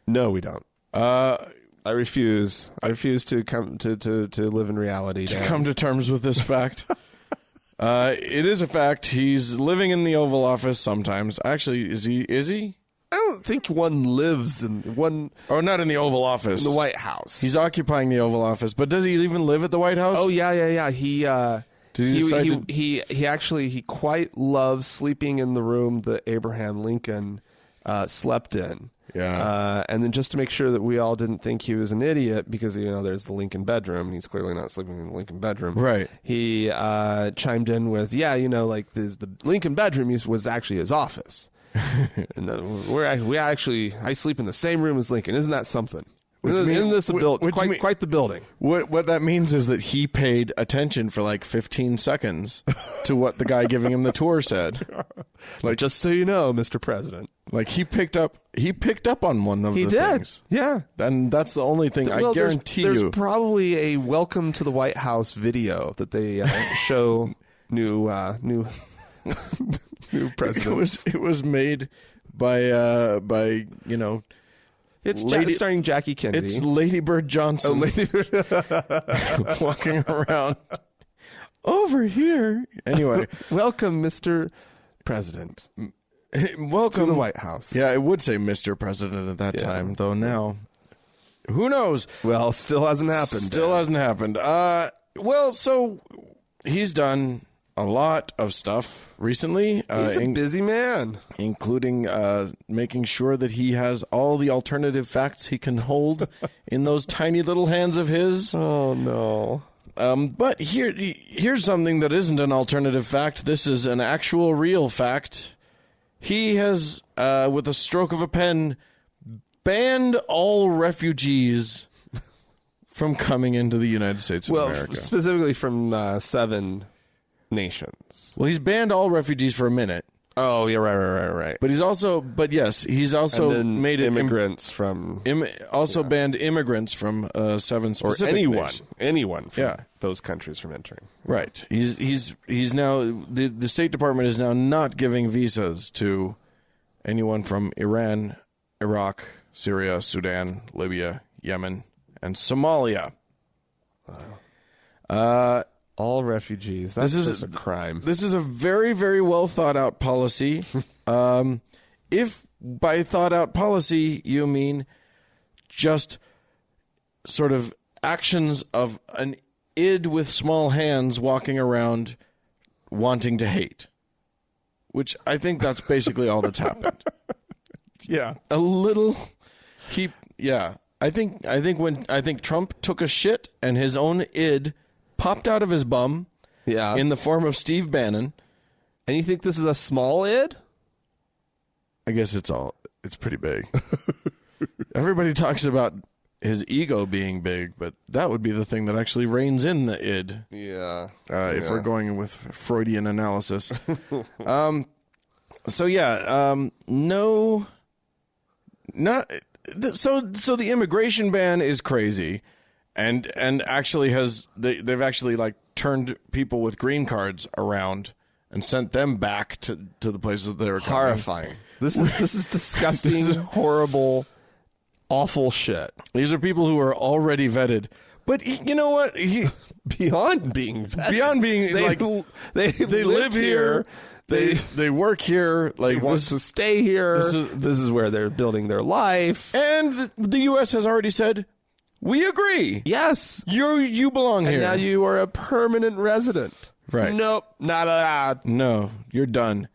No, we don't. I refuse. I refuse to come to live in reality. To come to terms with this fact. It is a fact. He's living in the Oval Office sometimes. Actually, is he? I don't think one lives in one. Oh, not in the Oval Office. In the White House. He's occupying the Oval Office, but does he even live at the White House? Oh yeah. He Did he quite loves sleeping in the room that Abraham Lincoln slept in. Yeah. And then just to make sure that we all didn't think he was an idiot, because there's the Lincoln bedroom, and he's clearly not sleeping in the Lincoln bedroom. Right. He chimed in with, the Lincoln bedroom was actually his office. And I sleep in the same room as Lincoln. Isn't that something? Isn't this a building? Quite the building. What that means is that he paid attention for like 15 seconds to what the guy giving him the tour said. Like, just so you know, Mr. President. Like he picked up on one of the things. Yeah. And that's the only thing I guarantee there's probably a welcome to the White House video that they show new presidents. It was made by it's starring Jackie Kennedy. It's Lady Bird Johnson. Oh, Lady Bird. Walking around over here. Anyway, welcome, Mr. President. Welcome to the White House. Yeah, it would say Mr. President at that time, though now, who knows? Well, still hasn't happened. So he's done a lot of stuff recently. He's a busy man. Including making sure that he has all the alternative facts he can hold in those tiny little hands of his. Oh, no. But here's something that isn't an alternative fact. This is an actual real fact. He has, with a stroke of a pen, banned all refugees from coming into the United States of America. Specifically from 7 nations. Well, he's banned all refugees for a minute. Oh, yeah, right. But he's also made it immigrants from banned immigrants from 7 specific nations. anyone from those countries from entering. Right. He's now the State Department is now not giving visas to anyone from Iran, Iraq, Syria, Sudan, Libya, Yemen, and Somalia. Wow. All refugees. This is a crime. This is a very, very well thought out policy. If by thought out policy you mean just sort of actions of an id with small hands walking around wanting to hate, which I think that's basically all that's happened. Yeah. A little. I think Trump took a shit and his own id popped out of his bum in the form of Steve Bannon. And you think this is a small id? I guess it's pretty big. Everybody talks about his ego being big, but that would be the thing that actually reins in the id. Yeah. If we're going with Freudian analysis. So the immigration ban is crazy. And actually they've actually like turned people with green cards around and sent them back to the places that they were coming. Horrifying. This is disgusting, horrible, awful shit. These are people who are already vetted. But you know what? Beyond being vetted. Beyond being they live here. They work here. Like, they want to stay here. This is where they're building their life. And the U.S. has already said, we agree. Yes. You belong here. And now you are a permanent resident. Right. Nope, not allowed. No, you're done.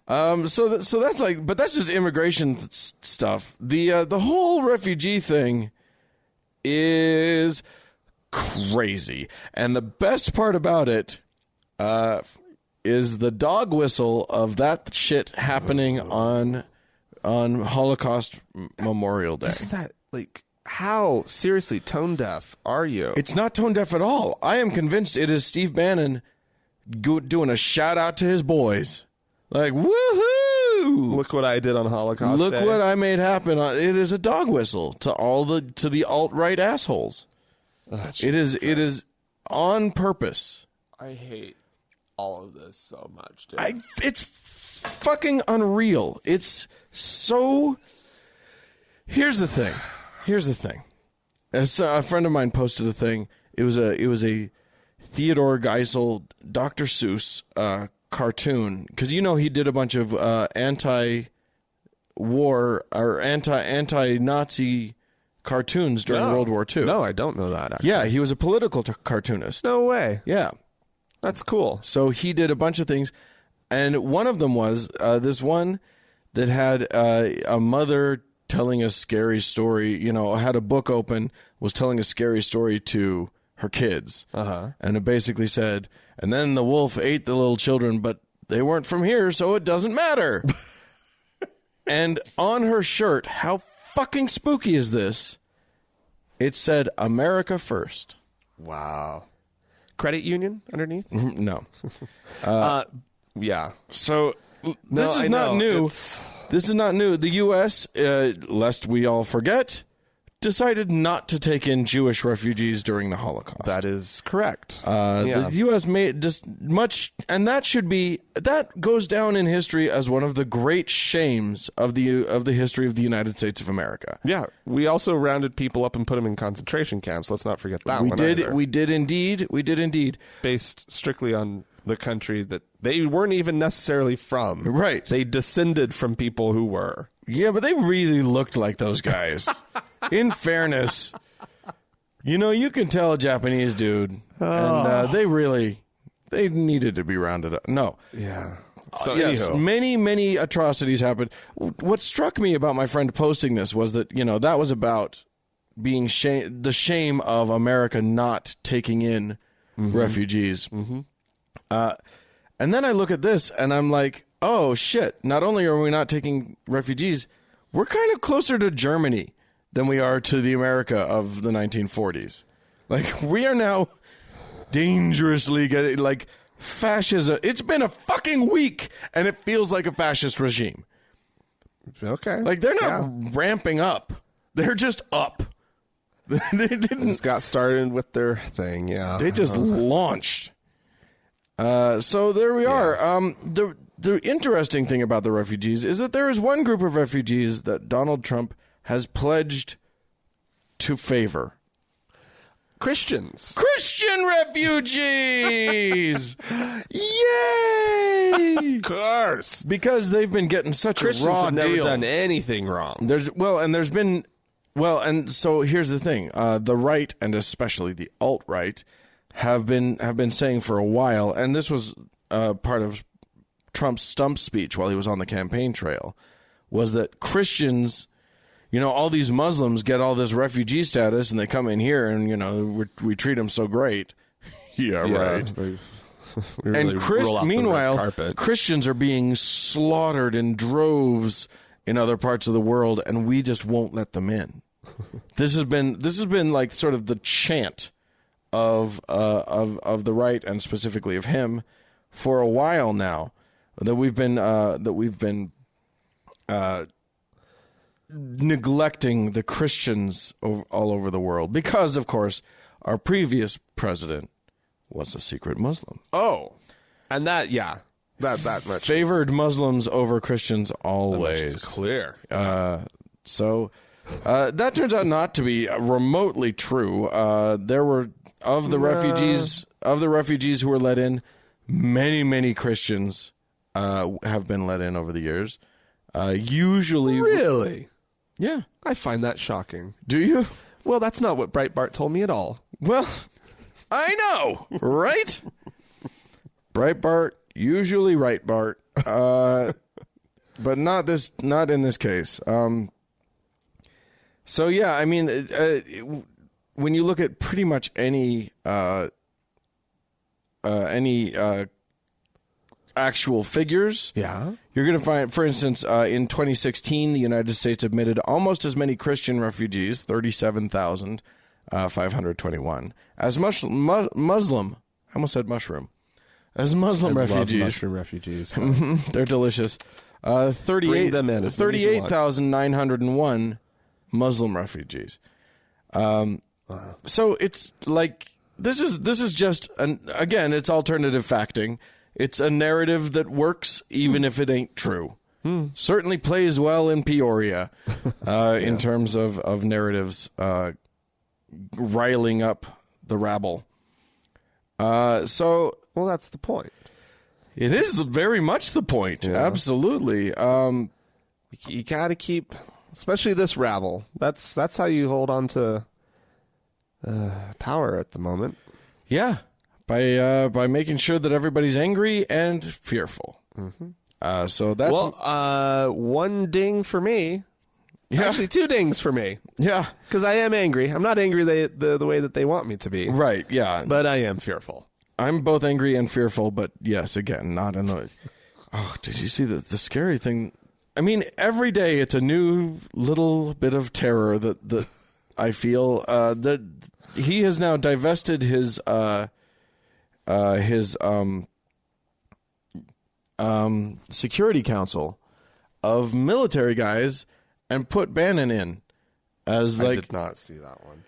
So that's like, but that's just immigration stuff. The whole refugee thing is crazy. And the best part about it is the dog whistle of that shit happening on Holocaust Memorial Day. Isn't that like... How seriously tone deaf are you? It's not tone deaf at all. I am convinced it is Steve Bannon doing a shout out to his boys. Like, woohoo! Look what I did on Holocaust Look Day. what I made happen. It is a dog whistle to the alt-right assholes. It is on purpose. I hate all of this so much, dude. It's fucking unreal. It's so... Here's the thing. As a friend of mine posted a thing. It was a Theodore Geisel, Dr. Seuss cartoon, because he did a bunch of anti-war or anti-Nazi cartoons during World War II. No, I don't know that, actually. Yeah, he was a political cartoonist. No way. Yeah. That's cool. So he did a bunch of things, and one of them was this one that had a mother telling a scary story, had a book open, was telling a scary story to her kids. And it basically said, and then the wolf ate the little children, but they weren't from here, so it doesn't matter. And on her shirt, how fucking spooky is this? It said, America first. Wow. Credit union underneath? No. Yeah. So this is not new. This is not new. The U.S., lest we all forget, decided not to take in Jewish refugees during the Holocaust. That is correct. The U.S. made just much, and that goes down in history as one of the great shames of the history of the United States of America. Yeah, we also rounded people up and put them in concentration camps. Let's not forget that one either. We did indeed. Based strictly on the country that they weren't even necessarily from. Right. They descended from people who were. Yeah, but they really looked like those guys. In fairness, you can tell a Japanese dude, and they needed to be rounded up. No. Yeah. So yes, many atrocities happened. What struck me about my friend posting this was that, that was about being the shame of America not taking in refugees. And then I look at this and I'm like, oh shit, not only are we not taking refugees, we're kind of closer to Germany than we are to the America of the 1940s. Like, we are now dangerously getting, like, fascism. It's been a fucking week and it feels like a fascist regime. Okay. Like, they're not ramping up. They're just up. They just got started with their thing, yeah. They just launched. So there we are. The interesting thing about the refugees is that there is one group of refugees that Donald Trump has pledged to favor. Christian refugees! Yay! Of course. Because they've been getting such Christians a raw have never deal. done anything wrong. So here's the thing. The right, and especially the alt-right, have been saying for a while, and this was part of Trump's stump speech while he was on the campaign trail, was that Christians, all these Muslims get all this refugee status and they come in here and, we treat them so great. Yeah, right. Meanwhile, Christians are being slaughtered in droves in other parts of the world, and we just won't let them in. This has been like sort of the chant of the right, and specifically of him, for a while now, that we've been neglecting the Christians all over the world because, of course, our previous president was a secret Muslim. Oh, and that much favored Muslims over Christians always. That much is clear. So that turns out not to be remotely true. There were of the refugees who were let in, many Christians have been let in over the years. Usually, really, yeah. I find that shocking. Do you? Well, that's not what Breitbart told me at all. Well, I know, right? Breitbart, usually right, Bart, but not in this case. So yeah, I mean, when you look at pretty much any actual figures, yeah, you're going to find, for instance, in 2016, the United States admitted almost as many Christian refugees, 37,521, as Muslim. I almost said mushroom. As Muslim refugees. Love mushroom refugees. They're delicious. 38,901 Muslim refugees. So it's like this is just again, it's alternative facting. It's a narrative that works even if it ain't true. Certainly plays well in Peoria in terms of narratives riling up the rabble. So, well, that's the point. It is very much the point. Yeah. Absolutely. You got to keep, especially this rabble. That's how you hold on to power at the moment. Yeah, by making sure that everybody's angry and fearful. Mm-hmm. So that's one ding for me. Yeah. Actually, 2 dings for me. Yeah, because I am angry. I'm not angry the way that they want me to be. Right. Yeah, but I am fearful. I'm both angry and fearful. But yes, again, not annoyed. Oh, did you see the scary thing? I mean, every day it's a new little bit of terror that I feel. That he has now divested his security council of military guys and put Bannon in as I did not see that one.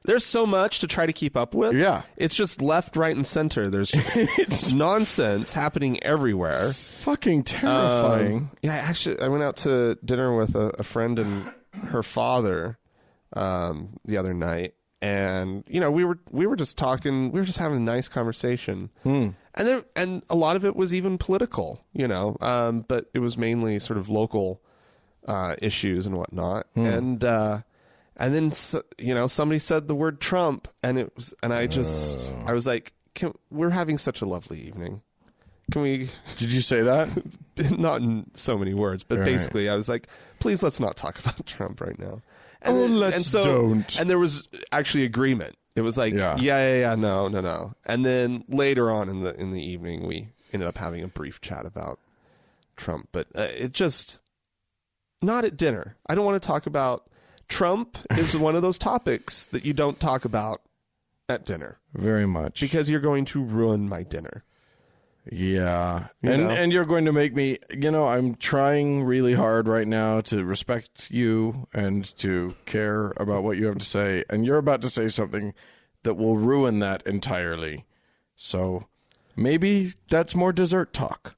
There's so much to try to keep up with. Yeah. It's just left, right, and center. There's just nonsense happening everywhere. Fucking terrifying. Yeah, actually, I went out to dinner with a friend and her father the other night. And, you know, we were just talking. We were just having a nice conversation. And a lot of it was even political, you know, but it was mainly sort of local issues and whatnot. And then, you know, somebody said the word Trump, and I was like, we're having such a lovely evening. Can we? Did you say that? Not in so many words, but basically I was like, please let's not talk about Trump right now. And don't. And there was actually agreement. It was like, yeah, no. And then later on in the evening, we ended up having a brief chat about Trump, but it just, not at dinner. I don't want to talk about Trump. Is one of those topics that you don't talk about at dinner. Very much. Because you're going to ruin my dinner. Yeah. And you're going to make me, you know, I'm trying really hard right now to respect you and to care about what you have to say. And you're about to say something that will ruin that entirely. So maybe that's more dessert talk.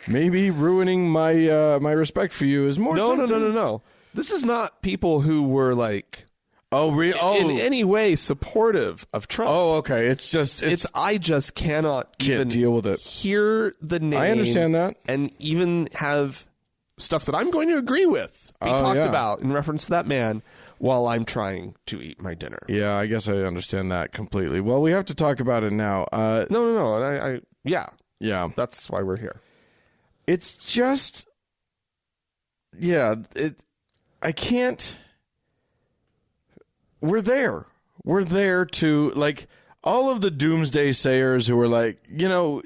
Maybe ruining my my respect for you is more. No. This is not people who were like, in any way supportive of Trump. Oh, okay. It's I just can't even deal with it. Hear the name. I understand that, and even have stuff that I'm going to agree with be talked about in reference to that man while I'm trying to eat my dinner. Yeah, I guess I understand that completely. Well, we have to talk about it now. No. Yeah. That's why we're here. It's just, I can't. We're there to, like, all of the doomsday sayers who were like, you know,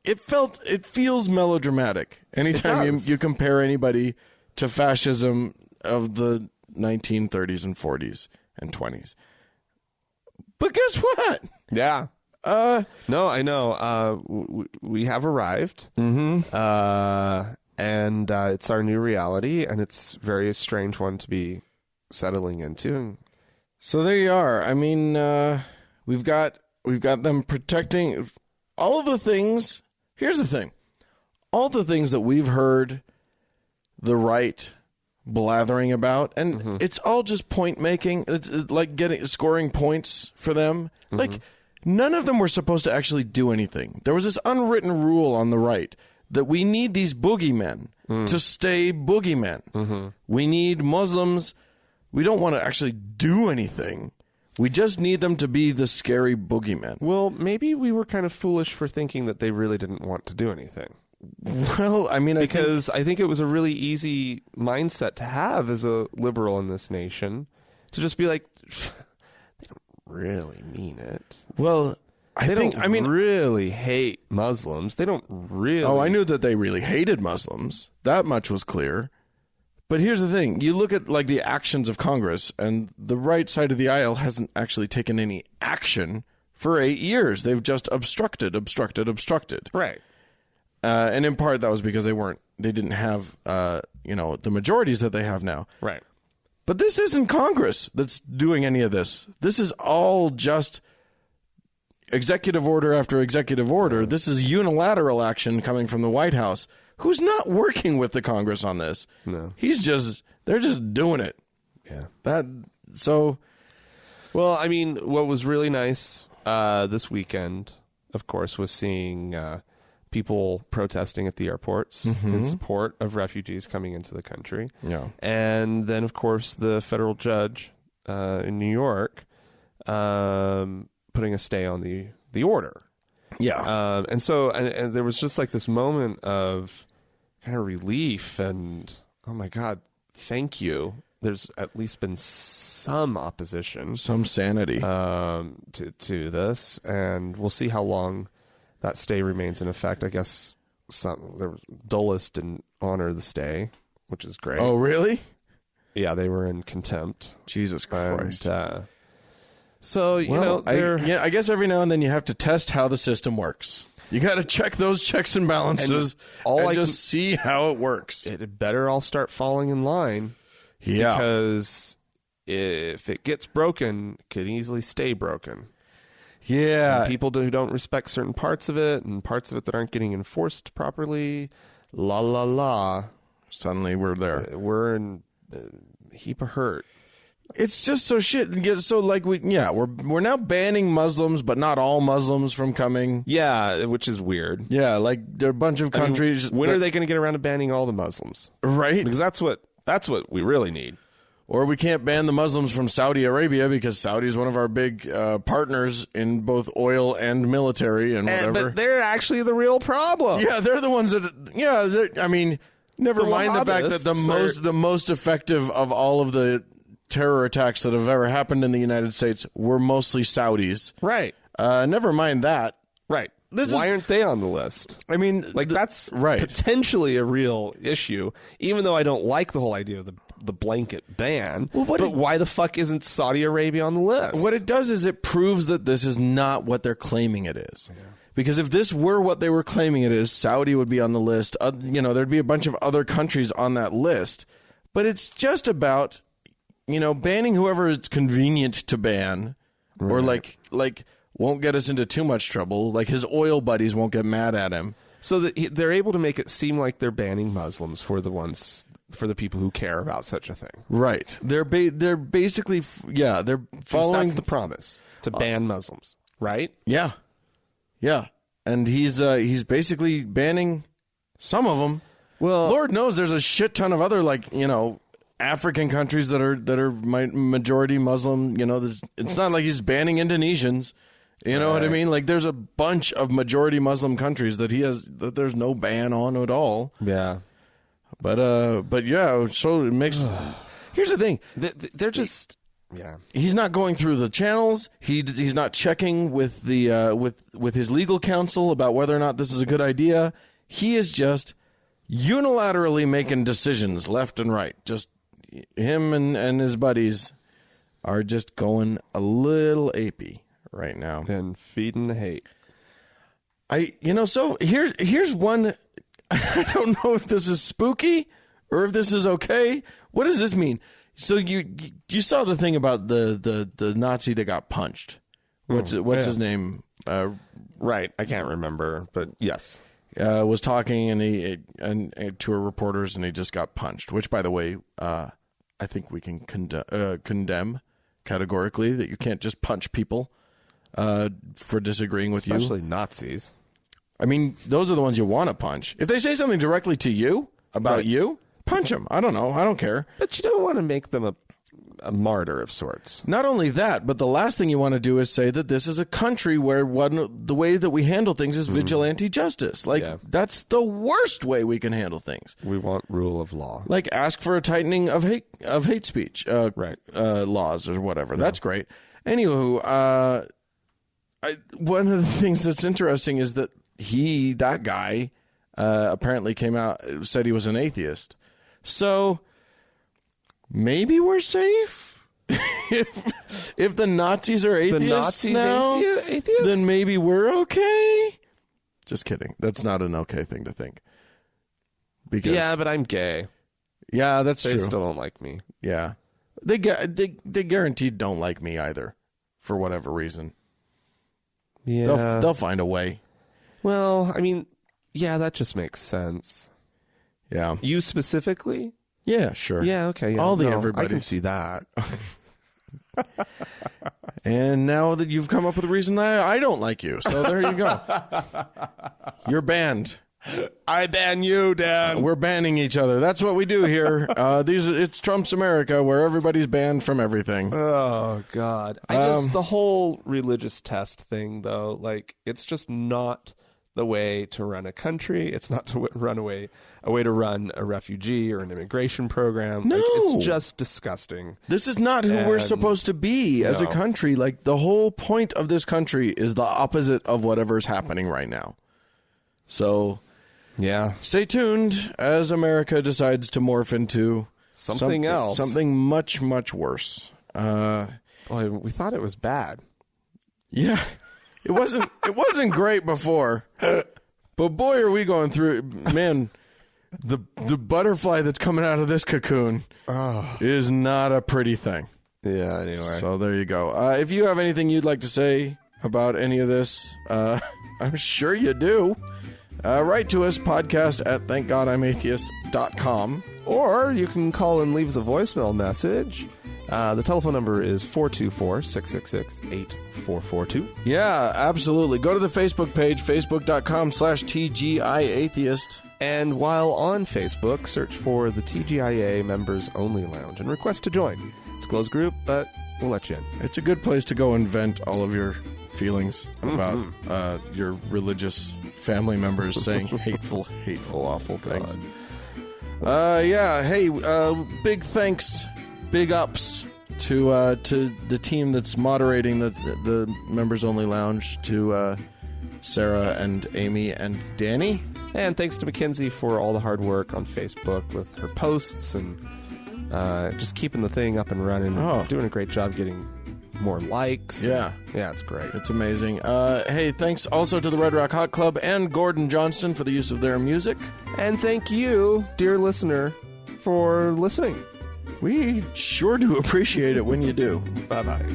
it feels melodramatic anytime you compare anybody to fascism of the 1930s and 40s and 20s. But guess what? Yeah. No, I know. We have arrived. Mm-hmm. And it's our new reality, and it's a very strange one to be settling into. So there you are. I mean, we've got them protecting all of the things. Here's the thing. All the things that we've heard the blathering about, and it's all just point making. It's like scoring points for them. Mm-hmm. Like, none of them were supposed to actually do anything. There was this unwritten rule on the right that we need these boogeymen to stay boogeymen. Mm-hmm. We need Muslims. We don't want to actually do anything. We just need them to be the scary boogeymen. Well, maybe we were kind of foolish for thinking that they really didn't want to do anything. Well, I mean, I think it was a really easy mindset to have as a liberal in this nation, to just be like, they don't really mean it. Well, I mean, really hate Muslims. They don't really. Oh, I knew that they really hated Muslims. That much was clear. But here's the thing. You look at, like, the actions of Congress, and the right side of the aisle hasn't actually taken any action for 8 years. They've just obstructed. Right. And in part, that was because they didn't have, the majorities that they have now. Right. But this isn't Congress that's doing any of this. This is all just executive order after executive order. Yeah. This is unilateral action coming from the White House, who's not working with the Congress on this. No. They're just doing it. Yeah. So Well, I mean, what was really nice this weekend, of course, was seeing people protesting at the airports in support of refugees coming into the country. Yeah. And then, of course, the federal judge in New York putting a stay on the order. Yeah. And so and there was just like this moment of kind of relief and, oh my God, thank you. There's at least been some opposition, some sanity to this, and we'll see how long that stay remains in effect. I guess the Dulles didn't honor the stay, which is great. Oh, really? Yeah, they were in contempt. Jesus Christ. And, so, you know, I guess every now and then you have to test how the system works. You got to check those checks and balances and see how it works. It better all start falling in line. Yeah. Because if it gets broken, it could easily stay broken. Yeah. And people who don't respect certain parts of it and parts of it that aren't getting enforced properly, suddenly we're there. We're in a heap of hurt. It's just so shit. So like we're now banning Muslims, but not all Muslims from coming. Yeah, which is weird. Yeah, like there are a bunch of countries. When are they going to get around to banning all the Muslims? Right. Because that's what we really need. Or we can't ban the Muslims from Saudi Arabia because Saudi is one of our big partners in both oil and military and whatever. But they're actually the real problem. Yeah, they're the ones that. Yeah, I mean, never mind the fact that the most effective of all of the terror attacks that have ever happened in the United States were mostly Saudis. Right. Never mind that. Right. Why aren't they on the list? I mean, that's right. Potentially a real issue, even though I don't like the whole idea of the blanket ban. Well, why the fuck isn't Saudi Arabia on the list? What it does is it proves that this is not what they're claiming it is. Yeah. Because if this were what they were claiming it is, Saudi would be on the list. There'd be a bunch of other countries on that list. But it's just about, banning whoever it's convenient to ban, right. Or like won't get us into too much trouble. Like his oil buddies won't get mad at him. So that they're able to make it seem like they're banning Muslims for the people who care about such a thing. Right. They're basically they're following. That's the promise, to ban Muslims, right? Yeah. Yeah. And he's basically banning some of them. Well, Lord knows there's a shit ton of other African countries that are majority Muslim. It's not like he's banning Indonesians. You know what I mean? Like there's a bunch of majority Muslim countries that there's no ban on at all. Yeah. But yeah, so it makes. Here's the thing. They're just. Yeah. He's not going through the channels. He's not checking with the with his legal counsel about whether or not this is a good idea. He is just unilaterally making decisions left and right. Just him and his buddies are just going a little apey right now and feeding the hate. So here's one. I don't know if this is spooky or if this is okay. What does this mean? So you saw the thing about the Nazi that got punched. What's his name? Right, I can't remember, but yes, was talking and to reporters, and he just got punched. Which, by the way, I think we can condemn categorically that you can't just punch people for disagreeing with you, especially Nazis. I mean, those are the ones you want to punch. If they say something directly to you about you, punch them. I don't know. I don't care. But you don't want to make them a martyr of sorts. Not only that, but the last thing you want to do is say that this is a country where the way that we handle things is vigilante justice. That's the worst way we can handle things. We want rule of law. Like ask for a tightening of hate speech laws or whatever. Yeah. That's great. Anywho, one of the things that's interesting is that that guy apparently came out, said he was an atheist. So maybe we're safe. if the Nazis are atheists then maybe we're okay. Just kidding. That's not an okay thing to think. Yeah, but I'm gay. Yeah, that's true. They still don't like me. Yeah, they guaranteed don't like me either, for whatever reason. Yeah, they'll find a way. Well, I mean, yeah, that just makes sense. Yeah. You specifically? Yeah, sure. Yeah, okay. Yeah, everybody. I can see that. And now that you've come up with a reason I don't like you. So there you go. You're banned. I ban you, Dan. We're banning each other. That's what we do here. It's Trump's America, where everybody's banned from everything. Oh, God. The whole religious test thing, though, like, it's just not the way to run a country. It's not to run a way to run a refugee or an immigration program. No. Like, it's just disgusting. This is not who we're supposed to be as a country. Like, the whole point of this country is the opposite of whatever's happening right now. So... yeah. Stay tuned as America decides to morph into something else. Something much, much worse. Boy, we thought it was bad. Yeah. It wasn't great before. But boy, are we going through it. Man, the butterfly that's coming out of this cocoon is not a pretty thing. Yeah, anyway. So there you go. If you have anything you'd like to say about any of this, I'm sure you do. Write to us, podcast at thankgodimatheist.com. Or you can call and leave us a voicemail message. The telephone number is 424-666-8442. Yeah, absolutely. Go to the Facebook page, facebook.com/TGIAtheist. And while on Facebook, search for the TGIA Members Only Lounge and request to join. It's a closed group, but we'll let you in. It's a good place to go and vent all of your feelings about your religious family members saying hateful, awful things. Hey, big thanks, big ups to the team that's moderating the Members Only Lounge, to Sarah and Amy and Danny. And thanks to Mackenzie for all the hard work on Facebook with her posts and just keeping the thing up and running. Doing a great job getting more likes. Yeah, it's great. It's amazing. Hey, thanks also to the Red Rock Hot Club and Gordon Johnston for the use of their music. And thank you, dear listener, for listening. We sure do appreciate it when you do. Bye-bye.